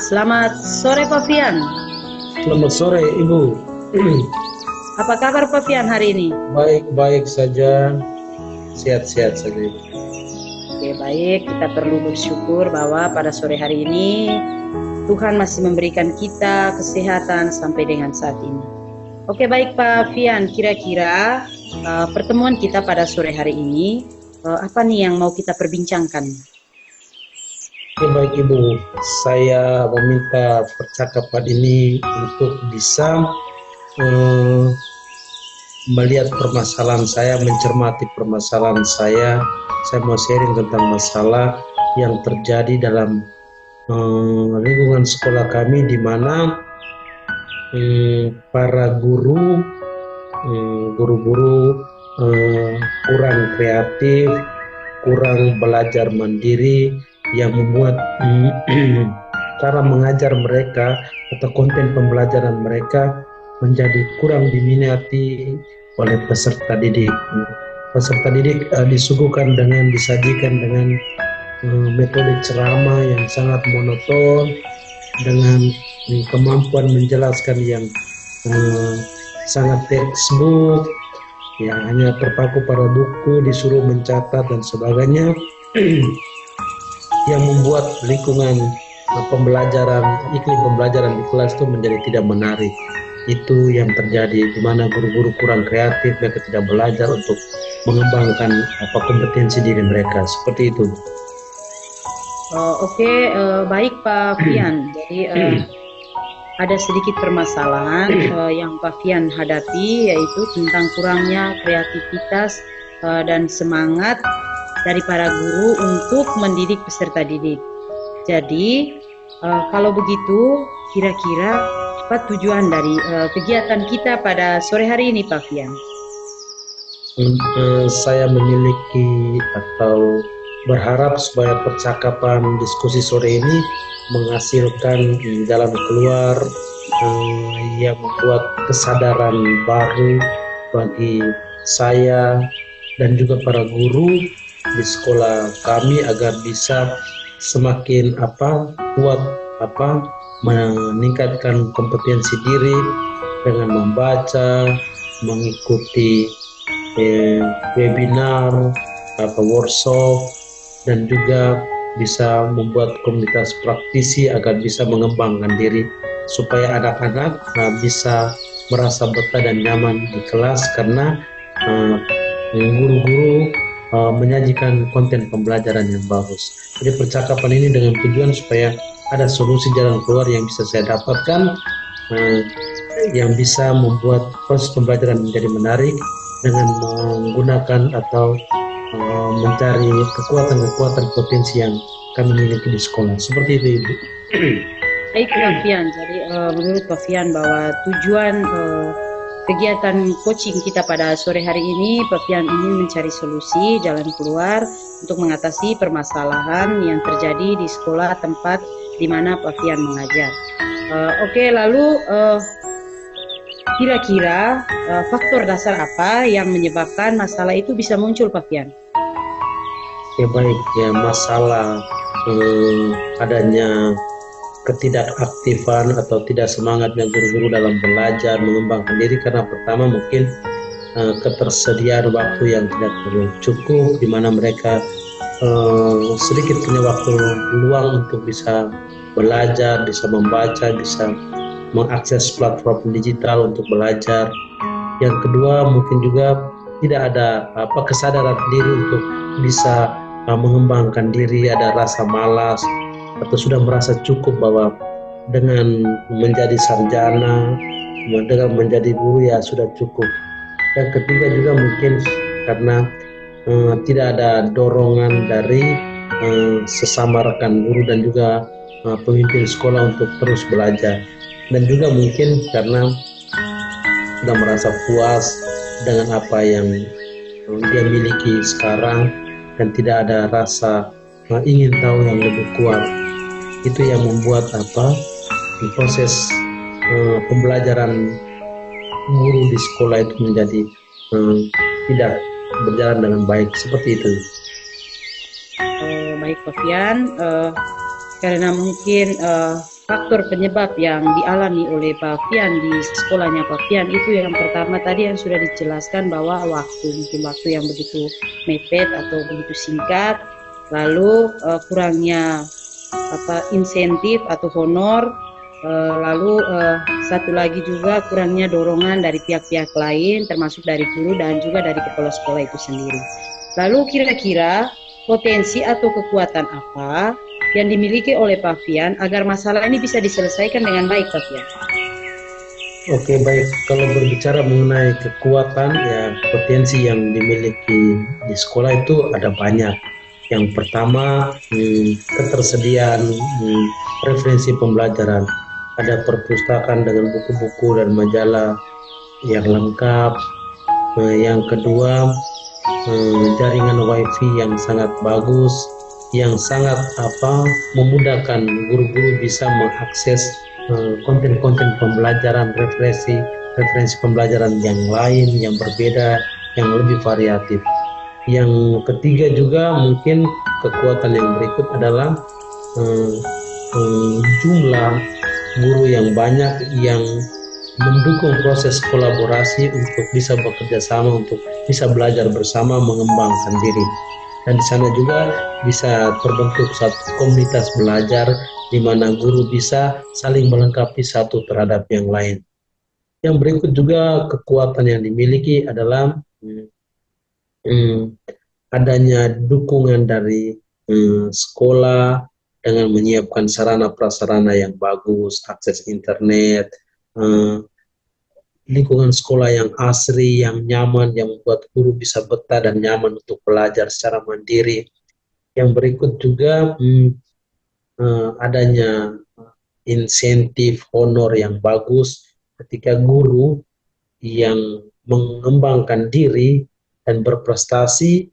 Selamat sore Pak Fian. Selamat sore Ibu. Apa kabar Pak Fian hari ini? Baik-baik saja, sehat-sehat saja. Oke, baik, kita perlu bersyukur bahwa pada sore hari ini Tuhan masih memberikan kita kesehatan sampai dengan saat ini. Oke, baik Pak Fian, kira-kira pertemuan kita pada sore hari ini apa nih yang mau kita perbincangkan? Oke, baik Ibu, saya meminta percakapan ini untuk bisa melihat permasalahan saya, mencermati permasalahan saya. Saya mau sharing tentang masalah yang terjadi dalam lingkungan sekolah kami, di mana para guru kurang kreatif, kurang belajar mandiri, yang membuat cara mengajar mereka atau konten pembelajaran mereka menjadi kurang diminati oleh peserta didik. Peserta didik disajikan dengan metode ceramah yang sangat monoton, dengan kemampuan menjelaskan yang sangat textbook, yang hanya terpaku pada buku, disuruh mencatat dan sebagainya, yang membuat lingkungan iklim pembelajaran di kelas itu menjadi tidak menarik. Itu yang terjadi, di mana guru-guru kurang kreatif, mereka tidak belajar untuk mengembangkan kompetensi diri mereka. Seperti itu. Oke, baik Pak Fian. Jadi ada sedikit permasalahan yang Pak Fian hadapi, yaitu tentang kurangnya kreativitas dan semangat dari para guru untuk mendidik peserta didik. Jadi kalau begitu, kira-kira apa tujuan dari kegiatan kita pada sore hari ini Pak Fian? Saya memiliki atau berharap supaya percakapan diskusi sore ini menghasilkan jalan keluar yang membuat kesadaran baru bagi saya dan juga para guru di sekolah kami, agar bisa semakin kuat meningkatkan kompetensi diri dengan membaca, mengikuti webinar, workshop, dan juga bisa membuat komunitas praktisi agar bisa mengembangkan diri supaya anak-anak bisa merasa betah dan nyaman di kelas karena guru-guru menyajikan konten pembelajaran yang bagus. Jadi percakapan ini dengan tujuan supaya ada solusi jalan keluar yang bisa saya dapatkan, yang bisa membuat proses pembelajaran menjadi menarik dengan menggunakan atau mencari kekuatan-kekuatan potensi yang kami miliki di sekolah. Seperti itu, Ibu. Baik, Pak Fian. Jadi menurut Pak Fian bahwa tujuan kegiatan coaching kita pada sore hari ini, Pak Fian ingin mencari solusi jalan keluar untuk mengatasi permasalahan yang terjadi di sekolah tempat di mana Pak Fian mengajar. Oke, lalu kira-kira faktor dasar apa yang menyebabkan masalah itu bisa muncul, Pak Fian? Ya baik, ya masalah adanya ketidakaktifan atau tidak semangatnya guru-guru dalam belajar mengembangkan diri karena pertama mungkin ketersediaan waktu yang tidak cukup, di mana mereka sedikit punya waktu luang untuk bisa belajar, bisa membaca, bisa mengakses platform digital untuk belajar. Yang kedua mungkin juga tidak ada kesadaran diri untuk bisa mengembangkan diri, ada rasa malas atau sudah merasa cukup bahwa dengan menjadi sarjana, dengan menjadi guru ya sudah cukup. Yang ketiga juga mungkin karena tidak ada dorongan dari sesama rekan guru dan juga pemimpin sekolah untuk terus belajar. Dan juga mungkin karena sudah merasa puas dengan apa yang dia miliki sekarang dan tidak ada rasa ingin tahu yang lebih kuat. Itu yang membuat proses pembelajaran guru di sekolah itu menjadi tidak berjalan dengan baik, seperti itu. Baik, Pak Fian, karena mungkin faktor penyebab yang dialami oleh Pak Fian di sekolahnya Pak Fian itu yang pertama tadi yang sudah dijelaskan bahwa mungkin waktu yang begitu mepet atau begitu singkat, lalu kurangnya insentif atau honor, lalu satu lagi juga kurangnya dorongan dari pihak-pihak lain termasuk dari guru dan juga dari kepala sekolah itu sendiri. Lalu kira-kira potensi atau kekuatan apa yang dimiliki oleh Pak Fian agar masalah ini bisa diselesaikan dengan baik, Pak Fian? Oke, baik. Kalau berbicara mengenai kekuatan, ya potensi yang dimiliki di sekolah itu ada banyak. Yang pertama, ketersediaan referensi pembelajaran. Ada perpustakaan dengan buku-buku dan majalah yang lengkap. Yang kedua, jaringan wifi yang sangat bagus, yang sangat memudahkan guru-guru bisa mengakses konten-konten pembelajaran, referensi pembelajaran yang lain, yang berbeda, yang lebih variatif. Yang ketiga juga mungkin kekuatan yang berikut adalah jumlah guru yang banyak yang mendukung proses kolaborasi untuk bisa bekerja sama, untuk bisa belajar bersama, mengembangkan diri. Dan di sana juga bisa terbentuk satu komunitas belajar di mana guru bisa saling melengkapi satu terhadap yang lain. Yang berikut juga kekuatan yang dimiliki adalah adanya dukungan dari sekolah dengan menyiapkan sarana prasarana yang bagus, akses internet, lingkungan sekolah yang asri, yang nyaman, yang membuat guru bisa betah dan nyaman untuk belajar secara mandiri. Yang berikut juga adanya insentif honor yang bagus ketika guru yang mengembangkan diri dan berprestasi,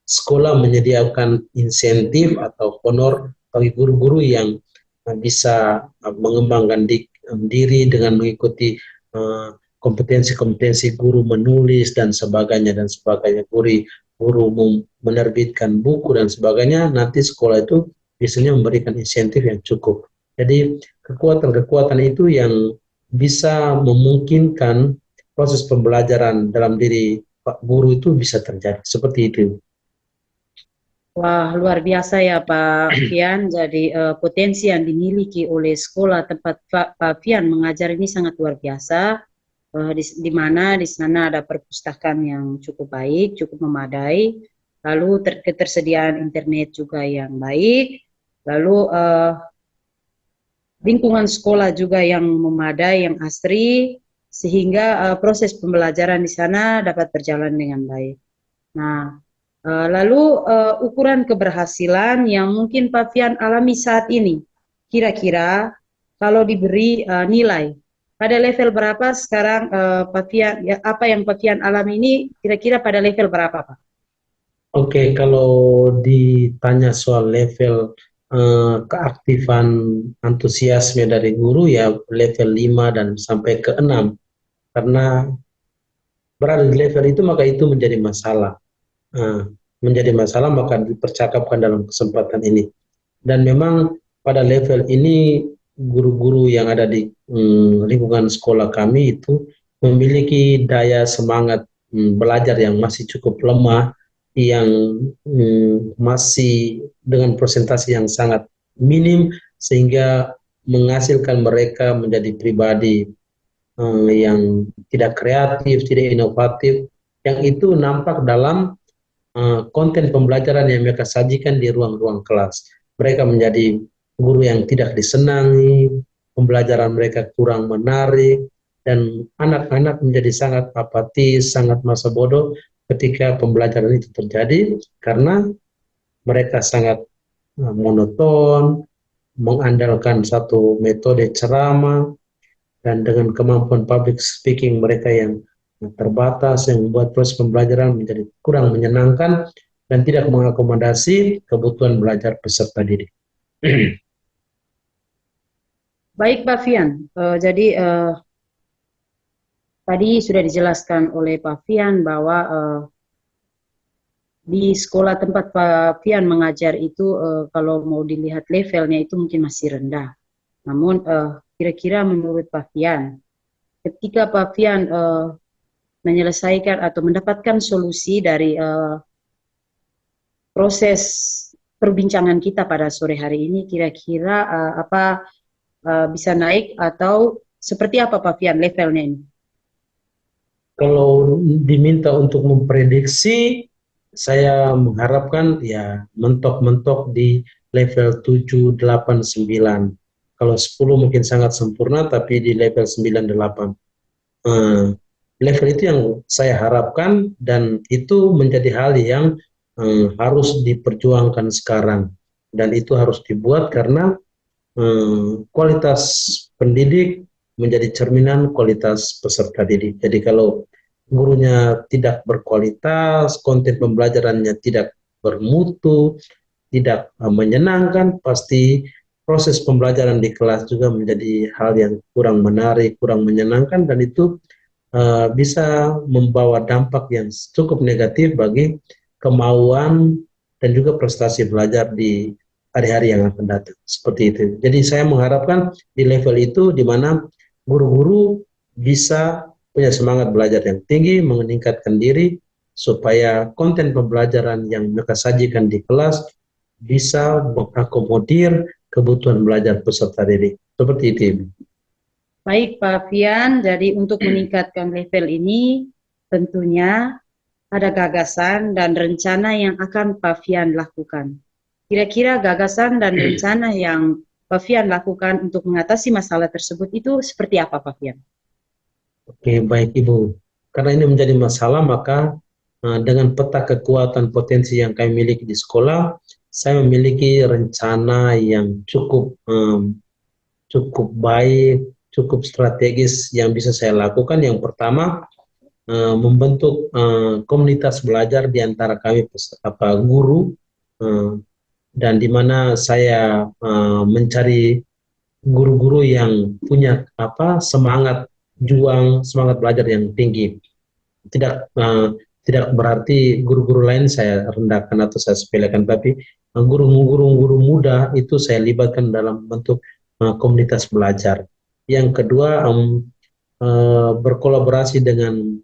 sekolah menyediakan insentif atau honor bagi guru-guru yang bisa mengembangkan diri dengan mengikuti kompetensi-kompetensi guru menulis dan sebagainya. Guru menerbitkan buku dan sebagainya, nanti sekolah itu biasanya memberikan insentif yang cukup. Jadi kekuatan-kekuatan itu yang bisa memungkinkan proses pembelajaran dalam diri Pak Guru itu bisa terjadi seperti itu. Wah, luar biasa ya Pak Fian. Jadi potensi yang dimiliki oleh sekolah tempat Pak Fian mengajar ini sangat luar biasa. Di mana di sana ada perpustakaan yang cukup baik, cukup memadai, lalu ketersediaan internet juga yang baik, lalu lingkungan sekolah juga yang memadai, yang asri, sehingga proses pembelajaran di sana dapat berjalan dengan baik. Nah, lalu ukuran keberhasilan yang mungkin Pak Fian alami saat ini, kira-kira kalau diberi nilai, pada level berapa sekarang Pak Fian, ya, apa yang Pak Fian alami ini kira-kira pada level berapa Pak? Oke, kalau ditanya soal level keaktifan antusiasme dari guru ya level 5 dan sampai ke 6. Karena berada di level itu maka itu menjadi masalah. Menjadi masalah maka dipercakapkan dalam kesempatan ini. Dan memang pada level ini guru-guru yang ada di lingkungan sekolah kami itu memiliki daya semangat belajar yang masih cukup lemah, yang masih dengan presentasi yang sangat minim sehingga menghasilkan mereka menjadi pribadi yang tidak kreatif, tidak inovatif, yang itu nampak dalam konten pembelajaran yang mereka sajikan di ruang-ruang kelas. Mereka menjadi guru yang tidak disenangi, pembelajaran mereka kurang menarik, dan anak-anak menjadi sangat apatis, sangat masa bodoh ketika pembelajaran itu terjadi karena mereka sangat monoton, mengandalkan satu metode ceramah, dan dengan kemampuan public speaking mereka yang terbatas yang membuat proses pembelajaran menjadi kurang menyenangkan dan tidak mengakomodasi kebutuhan belajar peserta didik. Baik Pak Fian, jadi tadi sudah dijelaskan oleh Pak Fian bahwa di sekolah tempat Pak Fian mengajar itu kalau mau dilihat levelnya itu mungkin masih rendah. Namun kira-kira menurut Pak Fian, ketika Pak Fian menyelesaikan atau mendapatkan solusi dari proses perbincangan kita pada sore hari ini, kira-kira apa bisa naik atau seperti apa Pak Fian levelnya ini? Kalau diminta untuk memprediksi, saya mengharapkan ya mentok-mentok di level 7, 8, 9. Kalau 10 mungkin sangat sempurna, tapi di level 9, 8. Level itu yang saya harapkan dan itu menjadi hal yang harus diperjuangkan sekarang. Dan itu harus dibuat karena kualitas pendidik menjadi cerminan kualitas peserta didik. Jadi kalau gurunya tidak berkualitas, konten pembelajarannya tidak bermutu, tidak menyenangkan, pasti proses pembelajaran di kelas juga menjadi hal yang kurang menarik, kurang menyenangkan, dan itu bisa membawa dampak yang cukup negatif bagi kemauan dan juga prestasi belajar di hari-hari yang akan datang. Seperti itu. Jadi saya mengharapkan di level itu di mana guru-guru bisa punya semangat belajar yang tinggi, meningkatkan diri, supaya konten pembelajaran yang mereka sajikan di kelas bisa mengakomodir kebutuhan belajar peserta didik. Seperti itu. Baik Pak Fian, jadi untuk meningkatkan level ini tentunya ada gagasan dan rencana yang akan Pak Fian lakukan. Kira-kira gagasan dan rencana yang Pak Fian lakukan untuk mengatasi masalah tersebut itu seperti apa Pak Fian? Oke, baik Ibu. Karena ini menjadi masalah, maka dengan peta kekuatan potensi yang kami miliki di sekolah, saya memiliki rencana yang cukup baik, cukup strategis yang bisa saya lakukan. Yang pertama, membentuk komunitas belajar di antara kami guru, dan di mana saya mencari guru-guru yang punya semangat juang, semangat belajar yang tinggi. Tidak berarti guru-guru lain saya rendahkan atau saya sepelekan, tapi guru-guru muda itu saya libatkan dalam bentuk komunitas belajar. Yang kedua, berkolaborasi dengan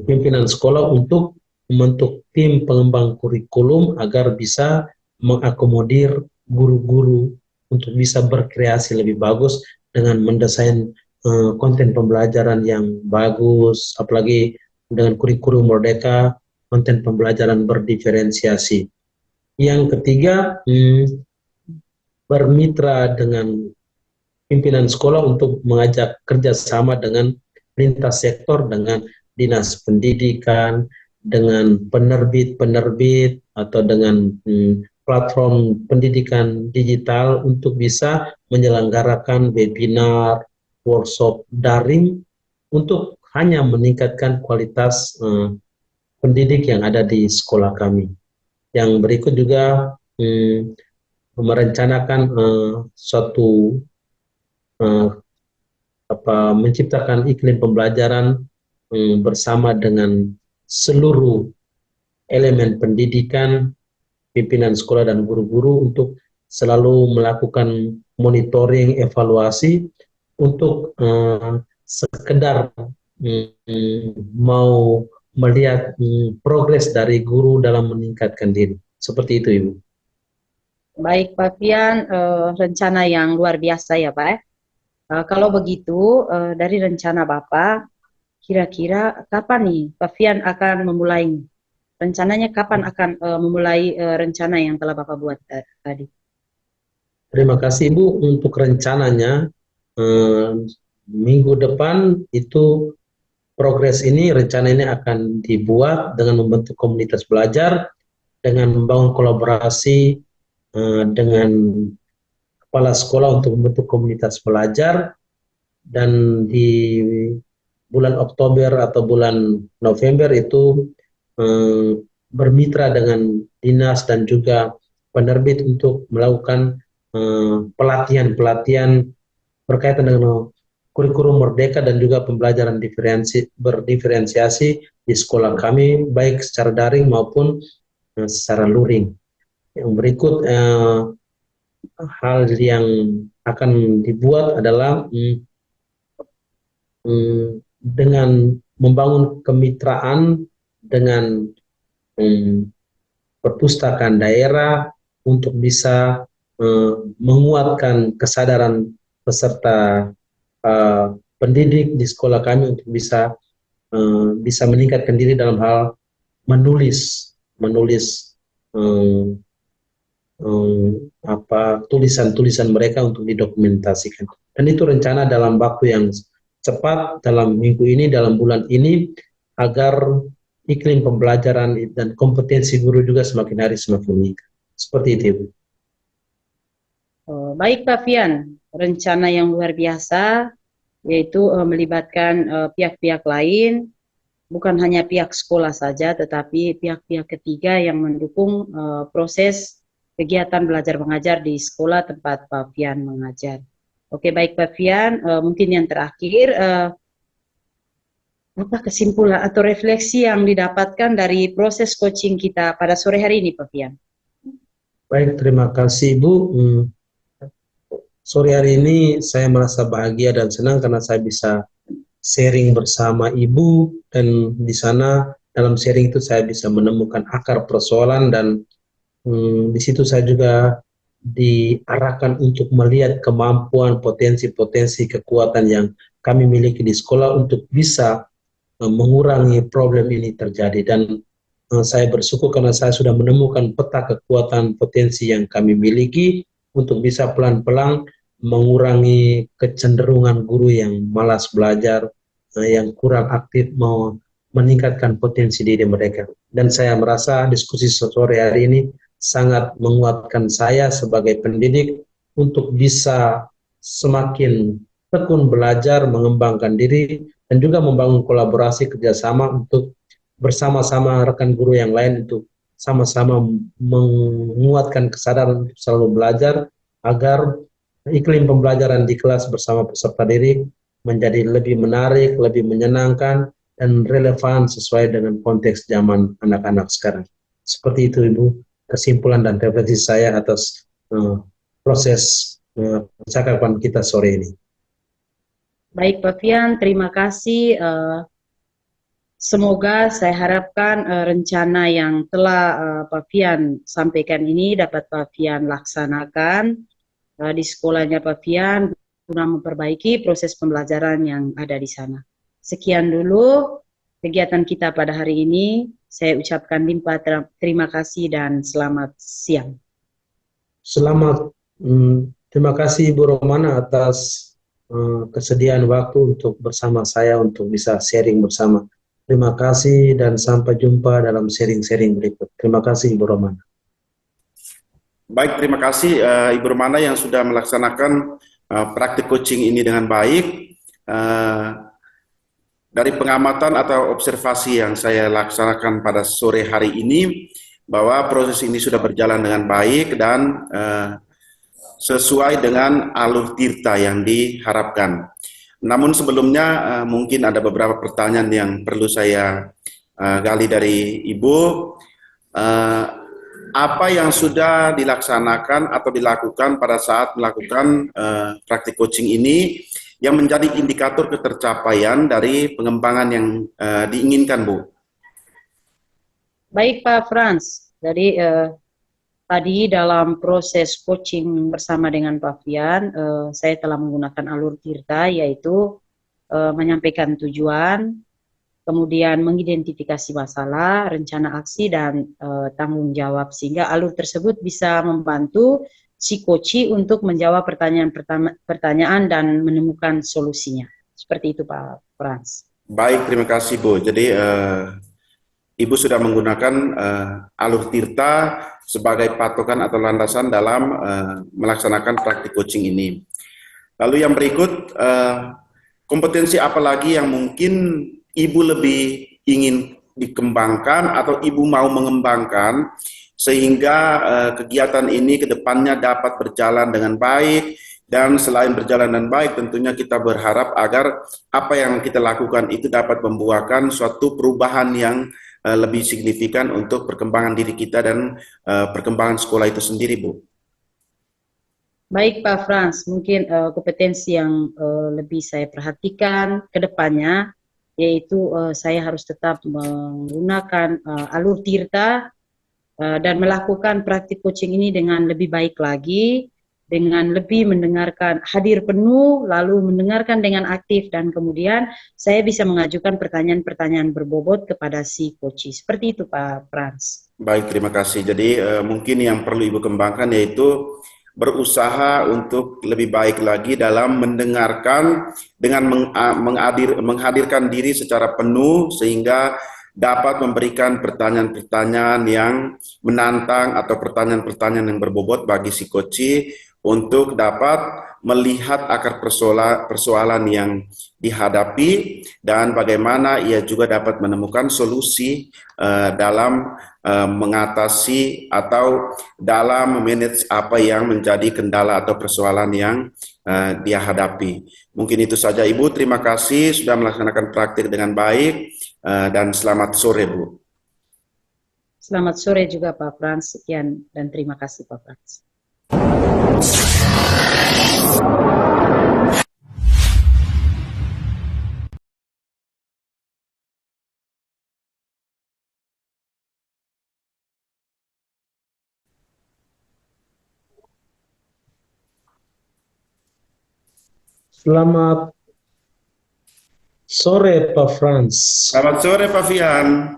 pimpinan sekolah untuk membentuk tim pengembang kurikulum agar bisa mengakomodir guru-guru untuk bisa berkreasi lebih bagus dengan mendesain konten pembelajaran yang bagus, apalagi dengan kurikulum merdeka, konten pembelajaran berdiferensiasi. Yang ketiga, bermitra dengan pimpinan sekolah untuk mengajak kerjasama dengan lintas sektor, dengan dinas pendidikan, dengan penerbit-penerbit, atau dengan platform pendidikan digital untuk bisa menyelenggarakan webinar, workshop daring untuk hanya meningkatkan kualitas pendidik yang ada di sekolah kami. Yang berikut juga merencanakan suatu menciptakan iklim pembelajaran bersama dengan seluruh elemen pendidikan, pimpinan sekolah dan guru-guru untuk selalu melakukan monitoring, evaluasi untuk sekedar mau melihat progres dari guru dalam meningkatkan diri. Seperti itu, Ibu. Baik, Pak Fian, rencana yang luar biasa ya, Pak. Kalau begitu, dari rencana Bapak, kira-kira kapan nih Pak Fian akan memulai? Rencananya kapan akan memulai rencana yang telah Bapak buat tadi? Terima kasih, Ibu. Untuk rencananya, minggu depan itu progres ini, rencana ini akan dibuat dengan membentuk komunitas belajar, dengan membangun kolaborasi dengan kepala sekolah untuk membentuk komunitas belajar, dan di bulan Oktober atau bulan November itu bermitra dengan dinas dan juga penerbit untuk melakukan pelatihan-pelatihan berkaitan dengan kurikulum merdeka dan juga pembelajaran berdiferensiasi di sekolah kami, baik secara daring maupun secara luring. Yang berikut hal yang akan dibuat adalah dengan membangun kemitraan dengan perpustakaan daerah untuk bisa menguatkan kesadaran peserta pendidik di sekolah kami untuk bisa meningkatkan diri dalam hal menulis tulisan-tulisan mereka untuk didokumentasikan. Dan itu rencana dalam waktu yang cepat, dalam minggu ini, dalam bulan ini, agar iklim pembelajaran dan kompetensi guru juga semakin hari semakin meningkat. Seperti itu, Ibu. Baik Pak Fian, rencana yang luar biasa, yaitu melibatkan pihak-pihak lain, bukan hanya pihak sekolah saja, tetapi pihak-pihak ketiga yang mendukung proses kegiatan belajar mengajar di sekolah tempat Pak Fian mengajar. Oke, baik Pak Fian, mungkin yang terakhir, apa kesimpulan atau refleksi yang didapatkan dari proses coaching kita pada sore hari ini, Pak Fian? Baik, terima kasih, Ibu. Sore hari ini saya merasa bahagia dan senang karena saya bisa sharing bersama Ibu, dan di sana dalam sharing itu saya bisa menemukan akar persoalan, dan di situ saya juga diarahkan untuk melihat kemampuan, potensi-potensi, kekuatan yang kami miliki di sekolah untuk bisa mengurangi problem ini terjadi. Dan saya bersyukur karena saya sudah menemukan peta kekuatan potensi yang kami miliki untuk bisa pelan-pelan mengurangi kecenderungan guru yang malas belajar, yang kurang aktif mau meningkatkan potensi diri mereka. Dan saya merasa diskusi sore hari ini sangat menguatkan saya sebagai pendidik untuk bisa semakin tekun belajar, mengembangkan diri, dan juga membangun kolaborasi kerjasama untuk bersama-sama rekan guru yang lain untuk sama-sama menguatkan kesadaran untuk selalu belajar agar iklim pembelajaran di kelas bersama peserta didik menjadi lebih menarik, lebih menyenangkan, dan relevan sesuai dengan konteks zaman anak-anak sekarang. Seperti itu, Ibu, kesimpulan dan refleksi saya atas proses percakapan kita sore ini. Baik Pak Fian, terima kasih. Semoga saya harapkan rencana yang telah Pak Fian sampaikan ini dapat Pak Fian laksanakan di sekolahnya Pak Fian guna memperbaiki proses pembelajaran yang ada di sana. Sekian dulu kegiatan kita pada hari ini. Saya ucapkan limpah terima kasih dan selamat siang. Selamat, terima kasih Ibu Romana atas kesediaan waktu untuk bersama saya untuk bisa sharing bersama. Terima kasih dan sampai jumpa dalam sharing-sharing berikut. Terima kasih Ibu Romana. Baik, terima kasih Ibu Romana yang sudah melaksanakan praktik coaching ini dengan baik. Dari pengamatan atau observasi yang saya laksanakan pada sore hari ini, bahwa proses ini sudah berjalan dengan baik dan sesuai dengan alur tirta yang diharapkan. Namun sebelumnya mungkin ada beberapa pertanyaan yang perlu saya gali dari Ibu. Apa yang sudah dilaksanakan atau dilakukan pada saat melakukan praktik coaching ini yang menjadi indikator ketercapaian dari pengembangan yang diinginkan, Bu? Baik Pak Frans, jadi tadi dalam proses coaching bersama dengan Pak Fian, saya telah menggunakan alur tirta, yaitu menyampaikan tujuan, kemudian mengidentifikasi masalah, rencana aksi, dan tanggung jawab, sehingga alur tersebut bisa membantu si coach untuk menjawab pertanyaan dan menemukan solusinya. Seperti itu Pak Frans. Baik, terima kasih Bu. Jadi Ibu sudah menggunakan alur tirta sebagai patokan atau landasan dalam melaksanakan praktik coaching ini. Lalu yang berikut, kompetensi apa lagi yang mungkin Ibu lebih ingin dikembangkan atau Ibu mau mengembangkan sehingga kegiatan ini ke depannya dapat berjalan dengan baik, dan selain berjalan dengan baik tentunya kita berharap agar apa yang kita lakukan itu dapat membuahkan suatu perubahan yang lebih signifikan untuk perkembangan diri kita dan perkembangan sekolah itu sendiri, Bu. Baik Pak Frans, mungkin kompetensi yang lebih saya perhatikan ke depannya, yaitu saya harus tetap menggunakan alur tirta dan melakukan praktik coaching ini dengan lebih baik lagi, dengan lebih mendengarkan, hadir penuh, lalu mendengarkan dengan aktif, dan kemudian saya bisa mengajukan pertanyaan-pertanyaan berbobot kepada si coach. Seperti itu Pak Frans. Baik, terima kasih. Jadi mungkin yang perlu Ibu kembangkan yaitu berusaha untuk lebih baik lagi dalam mendengarkan dengan menghadirkan diri secara penuh sehingga dapat memberikan pertanyaan-pertanyaan yang menantang atau pertanyaan-pertanyaan yang berbobot bagi si coach untuk dapat melihat akar persoalan yang dihadapi dan bagaimana ia juga dapat menemukan solusi dalam mengatasi atau dalam memanage apa yang menjadi kendala atau persoalan yang dia hadapi. Mungkin itu saja Ibu, terima kasih sudah melaksanakan praktik dengan baik dan selamat sore Bu. Selamat sore juga Pak Frans, sekian dan terima kasih Pak Frans. Selamat sore Pak Frans. Selamat sore Pak Fian.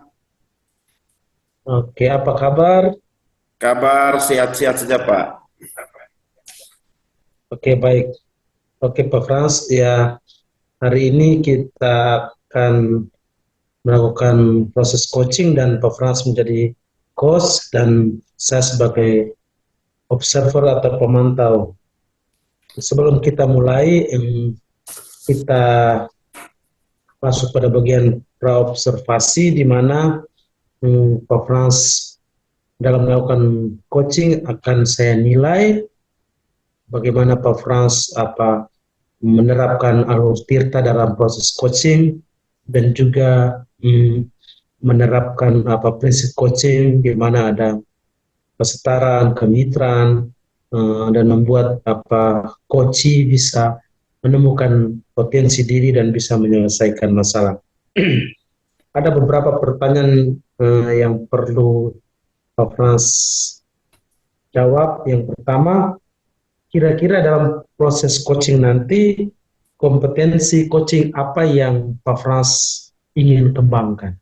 Oke, apa kabar? Kabar sehat-sehat saja Pak. Oke, baik. Oke Pak Frans, ya hari ini kita akan melakukan proses coaching dan Pak Frans menjadi coach dan saya sebagai observer atau pemantau. Sebelum kita mulai, kita masuk pada bagian praobservasi di mana Pak Frans dalam melakukan coaching akan saya nilai bagaimana Pak Frans menerapkan alur tirta dalam proses coaching dan juga menerapkan prinsip coaching di mana ada kesetaraan, kemitraan, dan membuat coach bisa menemukan potensi diri dan bisa menyelesaikan masalah. Ada beberapa pertanyaan yang perlu Pak Frans jawab. Yang pertama, kira-kira dalam proses coaching nanti, kompetensi coaching apa yang Pak Frans ingin kembangkan?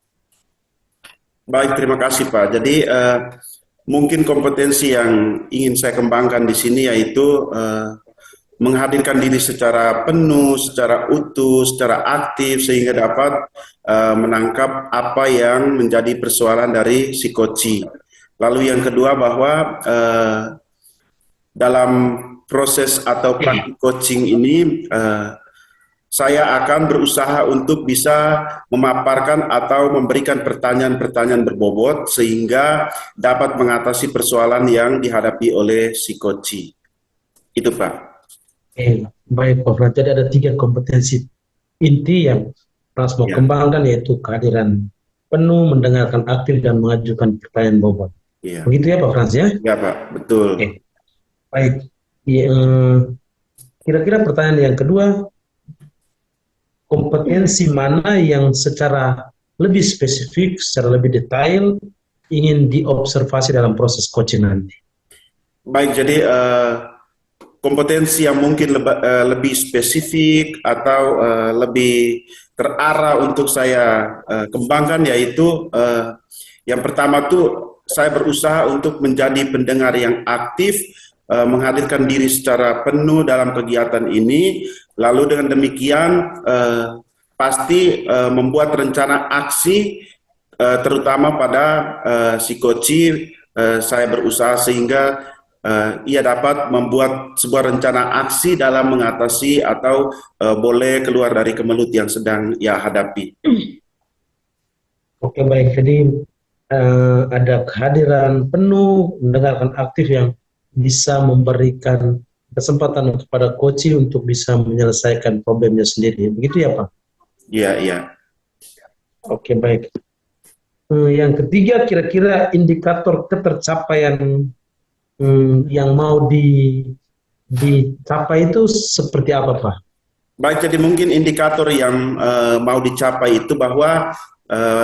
Baik, terima kasih Pak. Jadi mungkin kompetensi yang ingin saya kembangkan di sini yaitu menghadirkan diri secara penuh, secara utuh, secara aktif sehingga dapat menangkap apa yang menjadi persoalan dari si coach. Lalu yang kedua bahwa dalam proses atau praktik coaching ini saya akan berusaha untuk bisa memaparkan atau memberikan pertanyaan-pertanyaan berbobot sehingga dapat mengatasi persoalan yang dihadapi oleh si coach. Itu Pak. Baik Pak Frans, jadi ada 3 kompetensi inti yang Frans mau kembangkan, yaitu kehadiran penuh, mendengarkan aktif, dan mengajukan pertanyaan bobot. Begitu ya Pak Frans ya? Ya Pak, betul. Baik, kira-kira pertanyaan yang kedua, kompetensi mana yang secara lebih spesifik, secara lebih detail ingin diobservasi dalam proses coaching nanti? Baik, jadi kompetensi yang mungkin lebih spesifik atau lebih terarah untuk saya kembangkan yaitu yang pertama tuh saya berusaha untuk menjadi pendengar yang aktif, menghadirkan diri secara penuh dalam kegiatan ini, lalu dengan demikian pasti membuat rencana aksi terutama pada si coach. Saya berusaha sehingga ia dapat membuat sebuah rencana aksi dalam mengatasi atau boleh keluar dari kemelut yang sedang ia hadapi. Oke, baik, jadi ada kehadiran penuh, mendengarkan aktif yang bisa memberikan kesempatan kepada coach untuk bisa menyelesaikan problemnya sendiri. Begitu ya Pak? Iya, iya. Oke, baik. Yang ketiga, kira-kira indikator ketercapaian yang mau dicapai itu seperti apa Pak? Baik, jadi mungkin indikator yang mau dicapai itu bahwa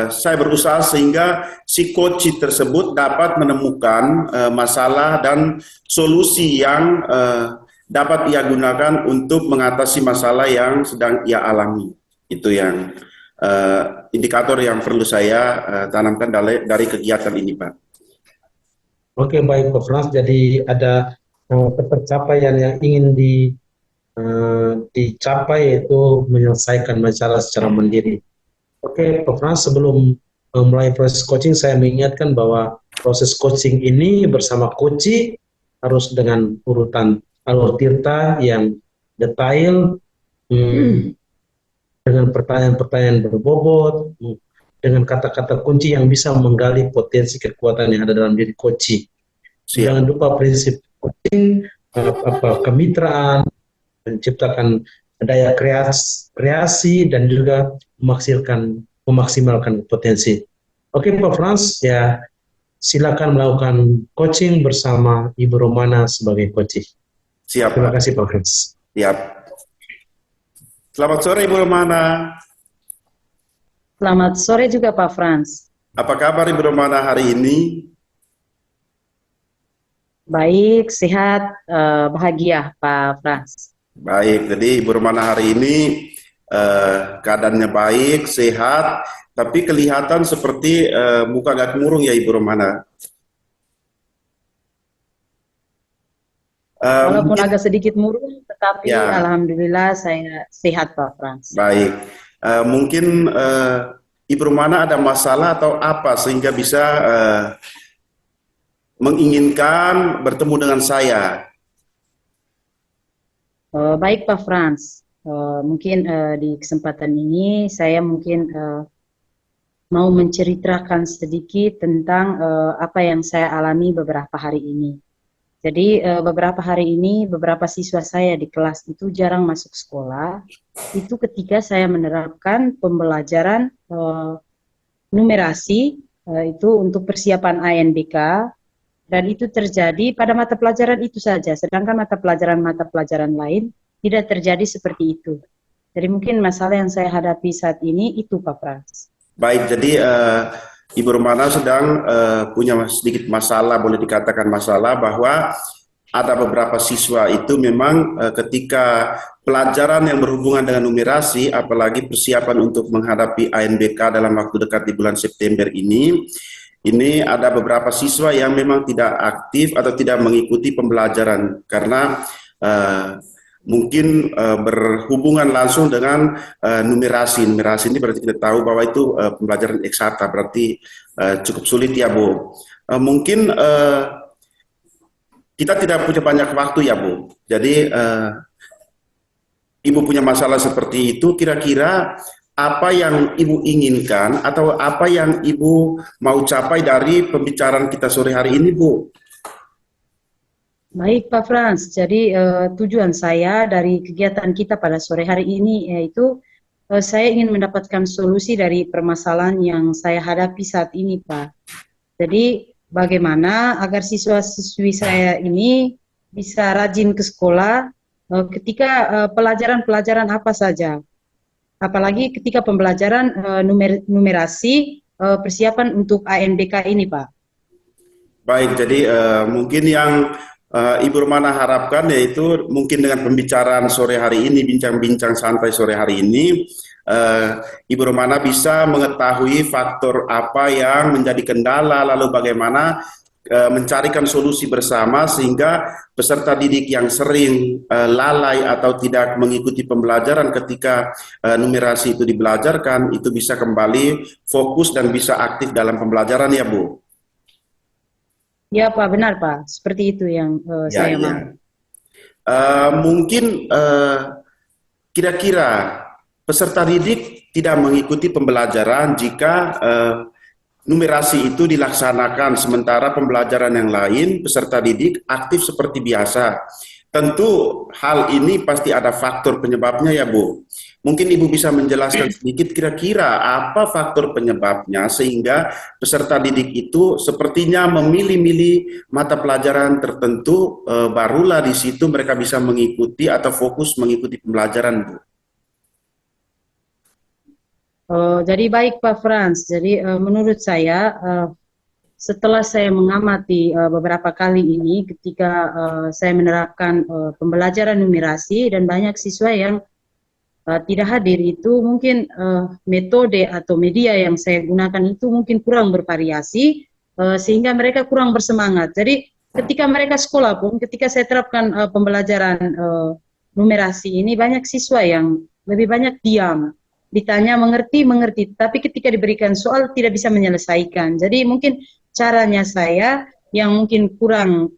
saya berusaha sehingga si coach tersebut dapat menemukan masalah dan solusi yang dapat ia gunakan untuk mengatasi masalah yang sedang ia alami. Itu yang indikator yang perlu saya tanamkan dari kegiatan ini, Pak. Oke, baik Pak Frans, jadi ada ketercapaian yang ingin dicapai, yaitu menyelesaikan masalah secara mandiri. Oke, Pak Frans, sebelum mulai proses coaching, saya mengingatkan bahwa proses coaching ini bersama coach harus dengan urutan alur tirta yang detail, dengan pertanyaan-pertanyaan berbobot, dengan kata-kata kunci yang bisa menggali potensi kekuatan yang ada dalam diri coach. Jangan lupa prinsip coaching, kemitraan, menciptakan daya kreasi dan juga memaksimalkan potensi. Oke Pak Frans, ya silakan melakukan coaching bersama Ibu Romana sebagai coach. Siap. Terima kasih Pak Frans. Siap. Selamat sore Ibu Romana. Selamat sore juga Pak Frans. Apa kabar Ibu Romana hari ini? Baik, sehat, bahagia Pak Frans. Baik, jadi Ibu Romana hari ini keadaannya baik, sehat, tapi kelihatan seperti muka agak murung ya Ibu Romana. Walaupun agak sedikit murung, tetapi ya, alhamdulillah saya sehat Pak Frans. Baik, mungkin Ibu Romana ada masalah atau apa sehingga bisa menginginkan bertemu dengan saya? Baik Pak Frans, mungkin di kesempatan ini saya mungkin mau menceritakan sedikit tentang apa yang saya alami beberapa hari ini. Jadi beberapa hari ini beberapa siswa saya di kelas itu jarang masuk sekolah. Itu ketika saya menerapkan pembelajaran numerasi itu untuk persiapan ANBK, dan itu terjadi pada mata pelajaran itu saja. Sedangkan mata pelajaran lain tidak terjadi seperti itu. Jadi mungkin masalah yang saya hadapi saat ini itu Pak Frans. Baik, jadi Ibu Romana sedang punya sedikit masalah, boleh dikatakan masalah, bahwa ada beberapa siswa itu memang ketika pelajaran yang berhubungan dengan numerasi, apalagi persiapan untuk menghadapi ANBK dalam waktu dekat di bulan September ini ada beberapa siswa yang memang tidak aktif atau tidak mengikuti pembelajaran karena mungkin berhubungan langsung dengan numerasi. Numerasi ini berarti kita tahu bahwa itu pembelajaran eksakta, berarti cukup sulit ya Bu. Mungkin kita tidak punya banyak waktu ya Bu. Jadi Ibu punya masalah seperti itu, kira-kira apa yang Ibu inginkan atau apa yang Ibu mau capai dari pembicaraan kita sore hari ini Bu? Baik Pak Frans, jadi tujuan saya dari kegiatan kita pada sore hari ini yaitu saya ingin mendapatkan solusi dari permasalahan yang saya hadapi saat ini Pak. Jadi bagaimana agar siswa-siswi saya ini bisa rajin ke sekolah ketika pelajaran-pelajaran apa saja. Apalagi ketika pembelajaran numerasi persiapan untuk ANBK ini Pak. Baik, jadi mungkin yang Ibu Romana harapkan yaitu mungkin dengan pembicaraan sore hari ini, bincang-bincang santai sore hari ini, Ibu Romana bisa mengetahui faktor apa yang menjadi kendala, lalu bagaimana mencarikan solusi bersama sehingga peserta didik yang sering lalai atau tidak mengikuti pembelajaran ketika numerasi itu dibelajarkan, itu bisa kembali fokus dan bisa aktif dalam pembelajaran ya Bu. Ya Pak, benar Pak. Seperti itu yang saya mau. Mungkin kira-kira peserta didik tidak mengikuti pembelajaran jika numerasi itu dilaksanakan, sementara pembelajaran yang lain peserta didik aktif seperti biasa. Tentu hal ini pasti ada faktor penyebabnya ya Bu. Mungkin Ibu bisa menjelaskan sedikit kira-kira apa faktor penyebabnya sehingga peserta didik itu sepertinya memilih-milih mata pelajaran tertentu, barulah di situ mereka bisa mengikuti atau fokus mengikuti pembelajaran Bu. Jadi baik Pak Frans, jadi menurut saya setelah saya mengamati beberapa kali ini ketika saya menerapkan pembelajaran numerasi dan banyak siswa yang tidak hadir itu mungkin metode atau media yang saya gunakan itu mungkin kurang bervariasi sehingga mereka kurang bersemangat. Jadi ketika mereka sekolah pun ketika saya terapkan pembelajaran numerasi ini banyak siswa yang lebih banyak diam. Ditanya mengerti, tapi ketika diberikan soal tidak bisa menyelesaikan. Jadi mungkin caranya saya yang mungkin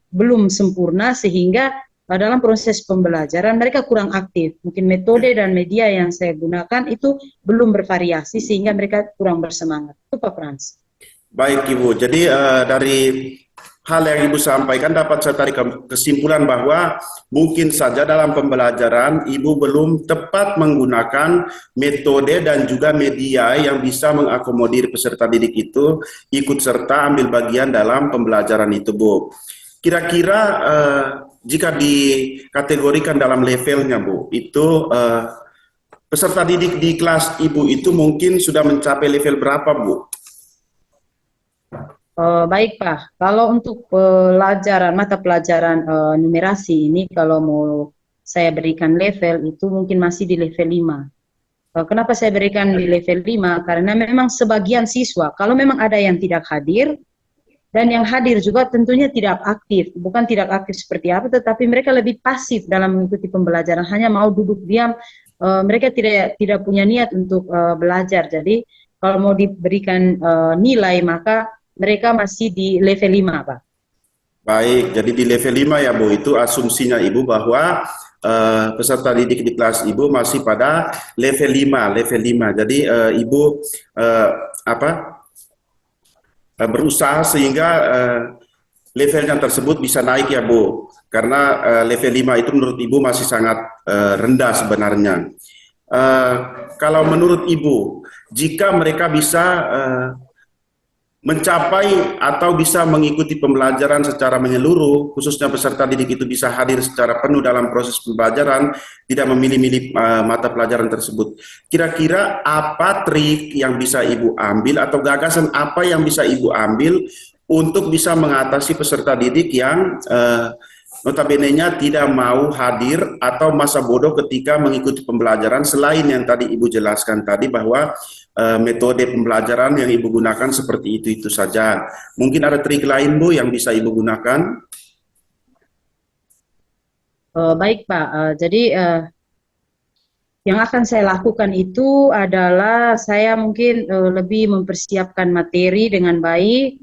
belum sempurna sehingga dalam proses pembelajaran mereka kurang aktif. Mungkin metode dan media yang saya gunakan itu belum bervariasi sehingga mereka kurang bersemangat. Itu Pak Frans. Baik Ibu, jadi dari hal yang Ibu sampaikan dapat saya tarik kesimpulan bahwa mungkin saja dalam pembelajaran Ibu belum tepat menggunakan metode dan juga media yang bisa mengakomodir peserta didik itu ikut serta ambil bagian dalam pembelajaran itu Bu. Kira-kira jika dikategorikan dalam levelnya Bu, itu peserta didik di kelas Ibu itu mungkin sudah mencapai level berapa Bu? Baik Pak, kalau untuk mata pelajaran numerasi ini kalau mau saya berikan level itu mungkin masih di level 5. Kenapa saya berikan di level 5? Karena memang sebagian siswa, kalau memang ada yang tidak hadir, dan yang hadir juga tentunya tidak aktif, bukan tidak aktif seperti apa, tetapi mereka lebih pasif dalam mengikuti pembelajaran, hanya mau duduk diam, mereka tidak punya niat untuk belajar. Jadi kalau mau diberikan nilai maka mereka masih di level 5, Pak. Baik, jadi di level 5 ya Bu, itu asumsinya Ibu bahwa peserta didik di kelas Ibu masih pada level 5. Jadi Ibu berusaha sehingga levelnya tersebut bisa naik ya Bu, karena level 5 itu menurut Ibu masih sangat rendah sebenarnya. Kalau menurut Ibu, jika mereka bisa mencapai atau bisa mengikuti pembelajaran secara menyeluruh, khususnya peserta didik itu bisa hadir secara penuh dalam proses pembelajaran, tidak memilih-milih mata pelajaran tersebut. Kira-kira apa trik yang bisa Ibu ambil atau gagasan apa yang bisa Ibu ambil untuk bisa mengatasi peserta didik yang notabene-nya tidak mau hadir atau masa bodoh ketika mengikuti pembelajaran, selain yang tadi Ibu jelaskan tadi bahwa metode pembelajaran yang Ibu gunakan seperti itu saja. Mungkin ada trik lain Bu yang bisa Ibu gunakan? Baik Pak, jadi yang akan saya lakukan itu adalah saya mungkin lebih mempersiapkan materi dengan baik,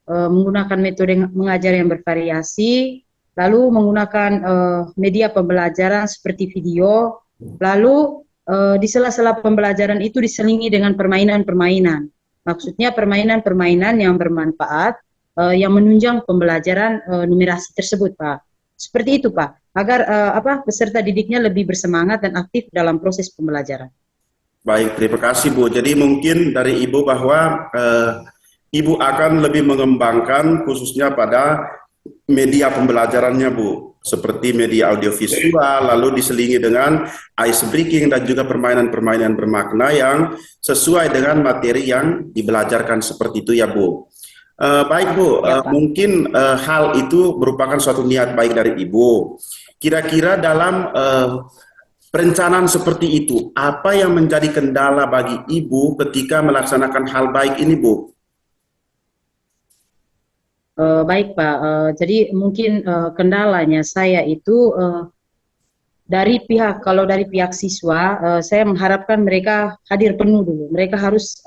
menggunakan metode mengajar yang bervariasi, lalu menggunakan media pembelajaran seperti video, lalu di sela-sela pembelajaran itu diselingi dengan permainan-permainan. Maksudnya permainan-permainan yang bermanfaat, yang menunjang pembelajaran numerasi tersebut, Pak. Seperti itu, Pak, agar peserta didiknya lebih bersemangat dan aktif dalam proses pembelajaran. Baik, terima kasih Bu. Jadi mungkin dari Ibu bahwa Ibu akan lebih mengembangkan khususnya pada media pembelajarannya Bu, seperti media audiovisual, lalu diselingi dengan ice breaking dan juga permainan-permainan bermakna yang sesuai dengan materi yang dibelajarkan seperti itu ya Bu. Baik Bu, Ya, mungkin hal itu merupakan suatu niat baik dari Ibu. Kira-kira dalam perencanaan seperti itu, apa yang menjadi kendala bagi Ibu ketika melaksanakan hal baik ini Bu? Baik Pak, jadi mungkin kendalanya saya itu kalau dari pihak siswa, saya mengharapkan mereka hadir penuh dulu, mereka harus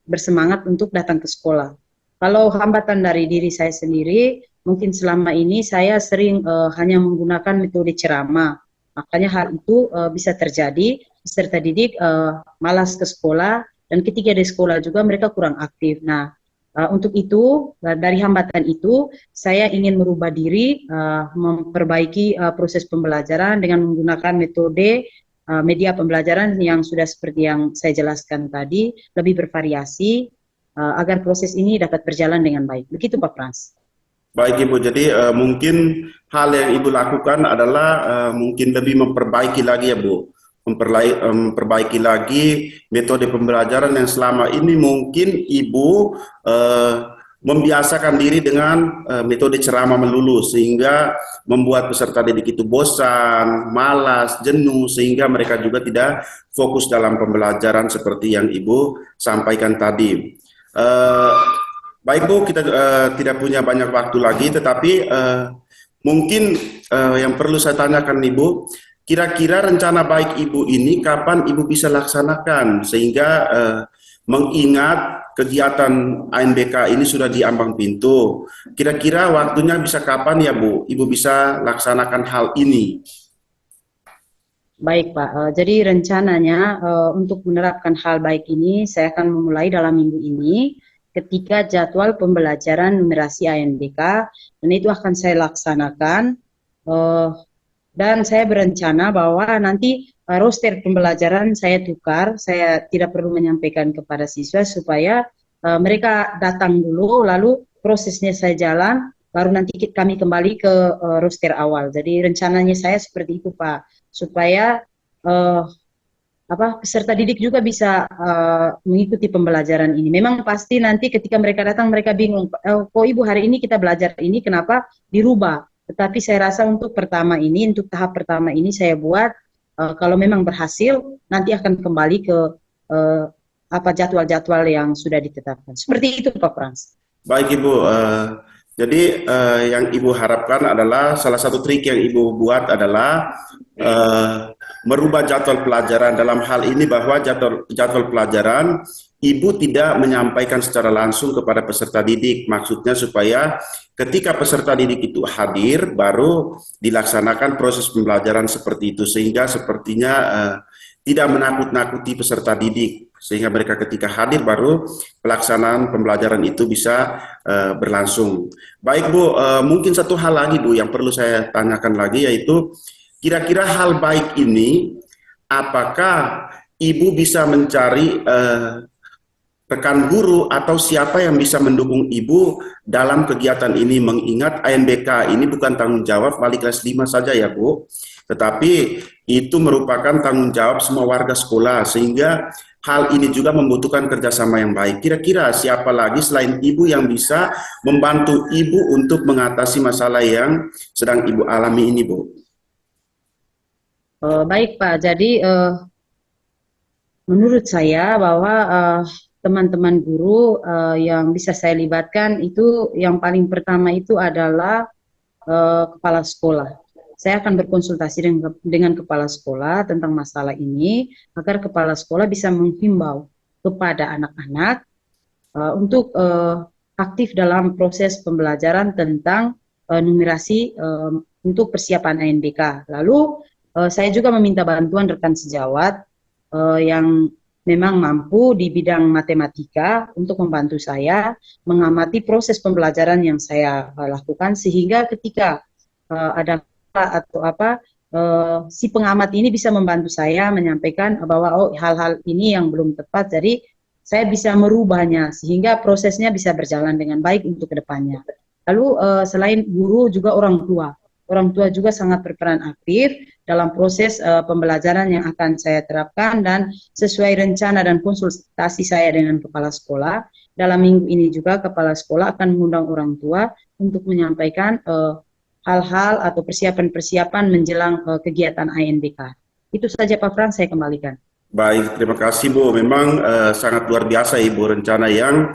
bersemangat untuk datang ke sekolah. Kalau hambatan dari diri saya sendiri, mungkin selama ini saya sering hanya menggunakan metode ceramah, makanya hal itu bisa terjadi, peserta didik malas ke sekolah, dan ketika di sekolah juga mereka kurang aktif. Nah, untuk itu, dari hambatan itu, saya ingin merubah diri, memperbaiki proses pembelajaran dengan menggunakan metode media pembelajaran yang sudah seperti yang saya jelaskan tadi, lebih bervariasi, agar proses ini dapat berjalan dengan baik. Begitu Pak Frans. Baik Ibu, jadi mungkin hal yang Ibu lakukan adalah mungkin lebih memperbaiki lagi ya Bu, memperbaiki lagi metode pembelajaran yang selama ini mungkin Ibu membiasakan diri dengan metode ceramah melulu, sehingga membuat peserta didik itu bosan, malas, jenuh, sehingga mereka juga tidak fokus dalam pembelajaran seperti yang Ibu sampaikan tadi. Baik Bu, kita tidak punya banyak waktu lagi, tetapi mungkin yang perlu saya tanyakan Ibu, kira-kira rencana baik Ibu ini kapan Ibu bisa laksanakan, sehingga mengingat kegiatan ANBK ini sudah di ambang pintu. Kira-kira waktunya bisa kapan ya Bu, Ibu bisa laksanakan hal ini? Baik Pak, jadi rencananya untuk menerapkan hal baik ini, saya akan memulai dalam minggu ini, ketika jadwal pembelajaran numerasi ANBK, dan itu akan saya laksanakan, dan saya berencana bahwa nanti roster pembelajaran saya tukar, saya tidak perlu menyampaikan kepada siswa supaya mereka datang dulu, lalu prosesnya saya jalan, baru nanti kami kembali ke roster awal. Jadi rencananya saya seperti itu Pak, supaya peserta didik juga bisa mengikuti pembelajaran ini. Memang pasti nanti ketika mereka datang mereka bingung, kok Ibu hari ini kita belajar ini kenapa dirubah? Tetapi saya rasa untuk tahap pertama ini saya buat, kalau memang berhasil nanti akan kembali ke jadwal-jadwal yang sudah ditetapkan. Seperti itu Pak Frans. Baik Ibu, jadi yang Ibu harapkan adalah salah satu trik yang Ibu buat adalah merubah jadwal pelajaran. Dalam hal ini bahwa jadwal pelajaran Ibu tidak menyampaikan secara langsung kepada peserta didik, maksudnya supaya ketika peserta didik itu hadir baru dilaksanakan proses pembelajaran seperti itu, sehingga sepertinya tidak menakut-nakuti peserta didik, sehingga mereka ketika hadir baru pelaksanaan pembelajaran itu bisa berlangsung. Baik Bu, mungkin satu hal lagi Bu yang perlu saya tanyakan lagi, yaitu kira-kira hal baik ini apakah Ibu bisa mencari rekan guru atau siapa yang bisa mendukung Ibu dalam kegiatan ini, mengingat ANBK ini bukan tanggung jawab wali kelas 5 saja ya Bu, tetapi itu merupakan tanggung jawab semua warga sekolah, sehingga hal ini juga membutuhkan kerjasama yang baik. Kira-kira siapa lagi selain Ibu yang bisa membantu Ibu untuk mengatasi masalah yang sedang Ibu alami ini, Bu? Baik Pak, jadi menurut saya bahwa teman-teman guru yang bisa saya libatkan itu yang paling pertama itu adalah kepala sekolah. Saya akan berkonsultasi dengan kepala sekolah tentang masalah ini agar kepala sekolah bisa menghimbau kepada anak-anak untuk aktif dalam proses pembelajaran tentang numerasi untuk persiapan ANBK. Lalu saya juga meminta bantuan rekan sejawat yang memang mampu di bidang matematika untuk membantu saya mengamati proses pembelajaran yang saya lakukan, sehingga ketika ada atau apa si pengamat ini bisa membantu saya menyampaikan bahwa oh hal-hal ini yang belum tepat, jadi saya bisa merubahnya sehingga prosesnya bisa berjalan dengan baik untuk kedepannya. Lalu selain guru juga orang tua juga sangat berperan aktif dalam proses pembelajaran yang akan saya terapkan, dan sesuai rencana dan konsultasi saya dengan kepala sekolah, dalam minggu ini juga kepala sekolah akan mengundang orang tua untuk menyampaikan hal-hal atau persiapan-persiapan menjelang kegiatan ANBK. Itu saja Pak Frans, saya kembalikan. Baik, terima kasih Bu. Memang sangat luar biasa Ibu rencana yang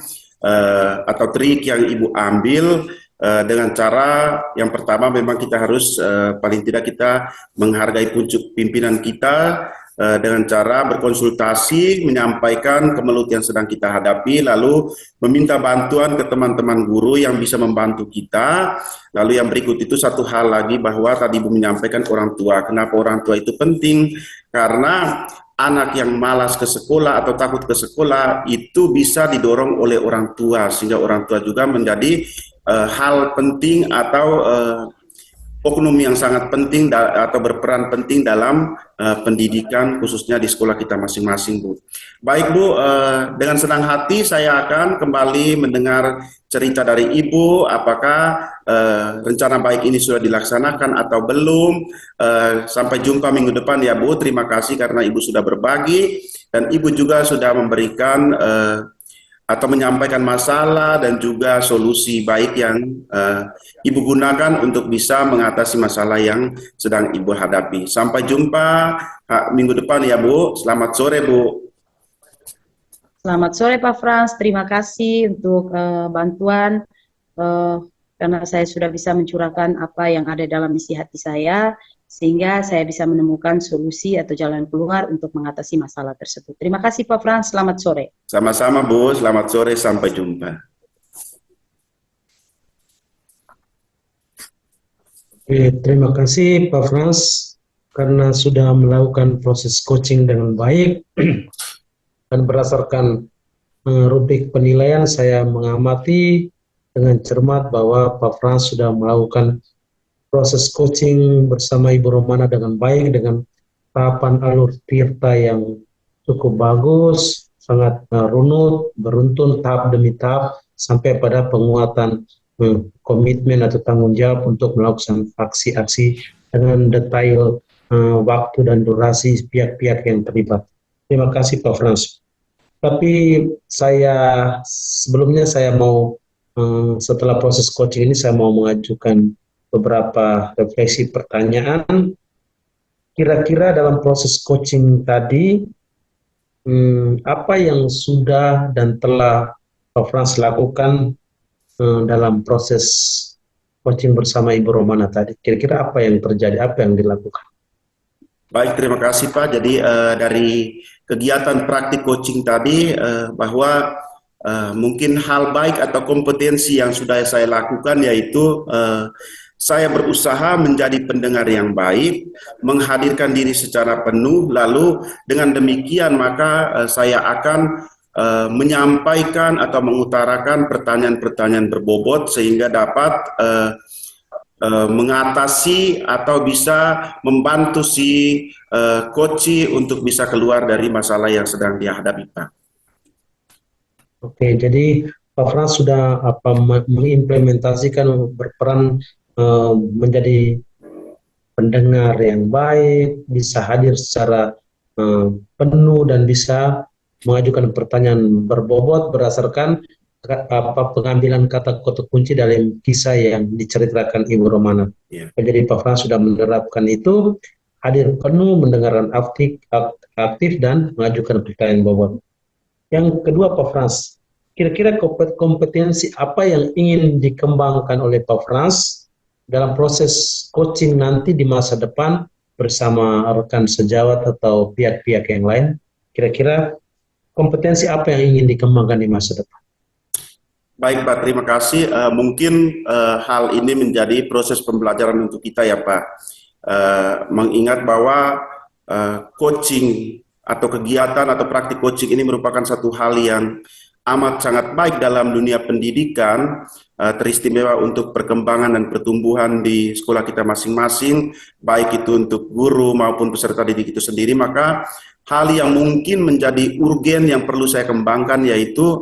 atau trik yang Ibu ambil dengan cara yang pertama memang kita harus paling tidak kita menghargai pucuk pimpinan kita dengan cara berkonsultasi, menyampaikan kemelut yang sedang kita hadapi, lalu meminta bantuan ke teman-teman guru yang bisa membantu kita. Lalu yang berikut itu satu hal lagi, bahwa tadi Ibu menyampaikan orang tua. Kenapa orang tua itu penting? Karena anak yang malas ke sekolah atau takut ke sekolah itu bisa didorong oleh orang tua, sehingga orang tua juga menjadi hal penting atau oknum yang sangat penting atau berperan penting dalam pendidikan khususnya di sekolah kita masing-masing, Bu. Baik Bu, dengan senang hati saya akan kembali mendengar cerita dari Ibu, apakah rencana baik ini sudah dilaksanakan atau belum. Sampai jumpa minggu depan ya Bu, terima kasih karena Ibu sudah berbagi, dan Ibu juga sudah memberikan atau menyampaikan masalah dan juga solusi baik yang Ibu gunakan untuk bisa mengatasi masalah yang sedang Ibu hadapi. Sampai jumpa minggu depan ya Bu. Selamat sore Bu. Selamat sore Pak Frans, terima kasih untuk bantuan karena saya sudah bisa mencurahkan apa yang ada dalam isi hati saya, sehingga saya bisa menemukan solusi atau jalan keluar untuk mengatasi masalah tersebut. Terima kasih Pak Frans, selamat sore. Sama-sama Bu, selamat sore, sampai jumpa. Oke, terima kasih Pak Frans karena sudah melakukan proses coaching dengan baik. Dan berdasarkan rubrik penilaian, saya mengamati dengan cermat bahwa Pak Frans sudah melakukan proses coaching bersama Ibu Romana dengan baik, dengan tahapan alur tirta yang cukup bagus, sangat runut, beruntun tahap demi tahap, sampai pada penguatan komitmen atau tanggung jawab untuk melakukan aksi-aksi dengan detail waktu dan durasi pihak-pihak yang terlibat. Terima kasih Pak Frans. Tapi sebelumnya saya mau setelah proses coaching ini saya mau mengajukan beberapa refleksi pertanyaan. Kira-kira dalam proses coaching tadi apa yang sudah dan telah Pak Frans lakukan dalam proses coaching bersama Ibu Romana tadi? Kira-kira apa yang terjadi, apa yang dilakukan? Baik, terima kasih Pak. Jadi dari kegiatan praktik coaching tadi bahwa mungkin hal baik atau kompetensi yang sudah saya lakukan yaitu saya berusaha menjadi pendengar yang baik, menghadirkan diri secara penuh, lalu dengan demikian maka saya akan menyampaikan atau mengutarakan pertanyaan-pertanyaan berbobot sehingga dapat mengatasi atau bisa membantu si coach untuk bisa keluar dari masalah yang sedang dihadapi Pak. Oke, jadi Pak Frans sudah mengimplementasikan berperan menjadi pendengar yang baik, bisa hadir secara eh, penuh dan bisa mengajukan pertanyaan berbobot berdasarkan pengambilan kata-kata kunci dalam kisah yang diceritakan Ibu Romana. Ya. Jadi Pak Frans sudah menerapkan itu, hadir penuh, mendengarkan aktif dan mengajukan pertanyaan bobot. Yang kedua Pak Frans, kira-kira kompetensi apa yang ingin dikembangkan oleh Pak Frans dalam proses coaching nanti di masa depan bersama rekan sejawat atau pihak-pihak yang lain? Kira-kira kompetensi apa yang ingin dikembangkan di masa depan? Baik Pak, terima kasih. Mungkin hal ini menjadi proses pembelajaran untuk kita ya Pak. Mengingat bahwa coaching atau kegiatan atau praktik coaching ini merupakan satu hal yang amat sangat baik dalam dunia pendidikan, teristimewa untuk perkembangan dan pertumbuhan di sekolah kita masing-masing, baik itu untuk guru maupun peserta didik itu sendiri. Maka hal yang mungkin menjadi urgen yang perlu saya kembangkan yaitu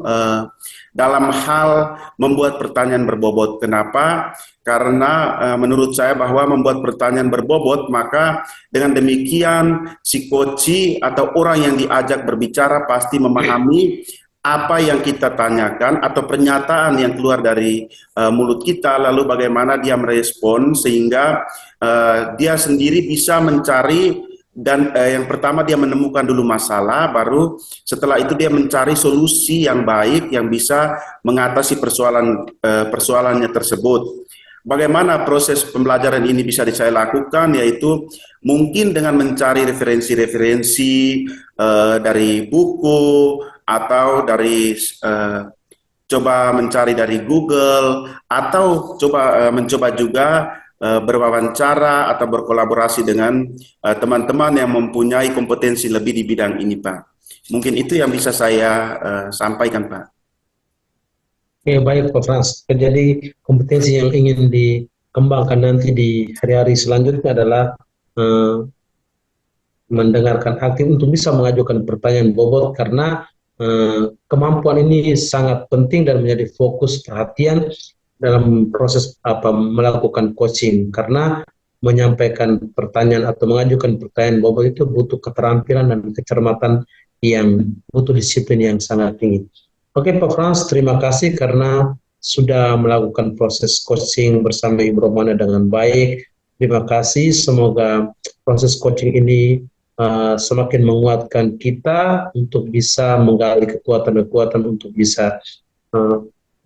dalam hal membuat pertanyaan berbobot. Kenapa? Karena menurut saya bahwa membuat pertanyaan berbobot, maka dengan demikian si coach atau orang yang diajak berbicara pasti memahami apa yang kita tanyakan atau pernyataan yang keluar dari mulut kita, lalu bagaimana dia merespon sehingga dia sendiri bisa mencari. Dan yang pertama dia menemukan dulu masalah, baru setelah itu dia mencari solusi yang baik yang bisa mengatasi persoalannya tersebut. Bagaimana proses pembelajaran ini bisa saya lakukan, yaitu mungkin dengan mencari referensi-referensi dari buku atau dari coba mencari dari Google atau mencoba juga berwawancara atau berkolaborasi dengan teman-teman yang mempunyai kompetensi lebih di bidang ini, Pak. Mungkin itu yang bisa saya sampaikan, Pak. Oke, baik Pak Frans. Jadi kompetensi yang ingin dikembangkan nanti di hari-hari selanjutnya adalah mendengarkan aktif untuk bisa mengajukan pertanyaan bobot, karena kemampuan ini sangat penting dan menjadi fokus perhatian dalam proses melakukan coaching, karena menyampaikan pertanyaan atau mengajukan pertanyaan bobot itu butuh keterampilan dan kecermatan yang butuh disiplin yang sangat tinggi. Oke Pak Frans, terima kasih karena sudah melakukan proses coaching bersama Ibu Romana dengan baik. Terima kasih, semoga proses coaching ini semakin menguatkan kita untuk bisa menggali kekuatan-kekuatan untuk bisa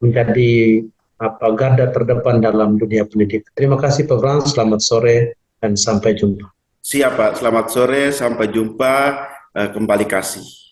menjadi garda terdepan dalam dunia pendidikan. Terima kasih Pak Frans, selamat sore dan sampai jumpa. Siap Pak, selamat sore, sampai jumpa, kembali kasih.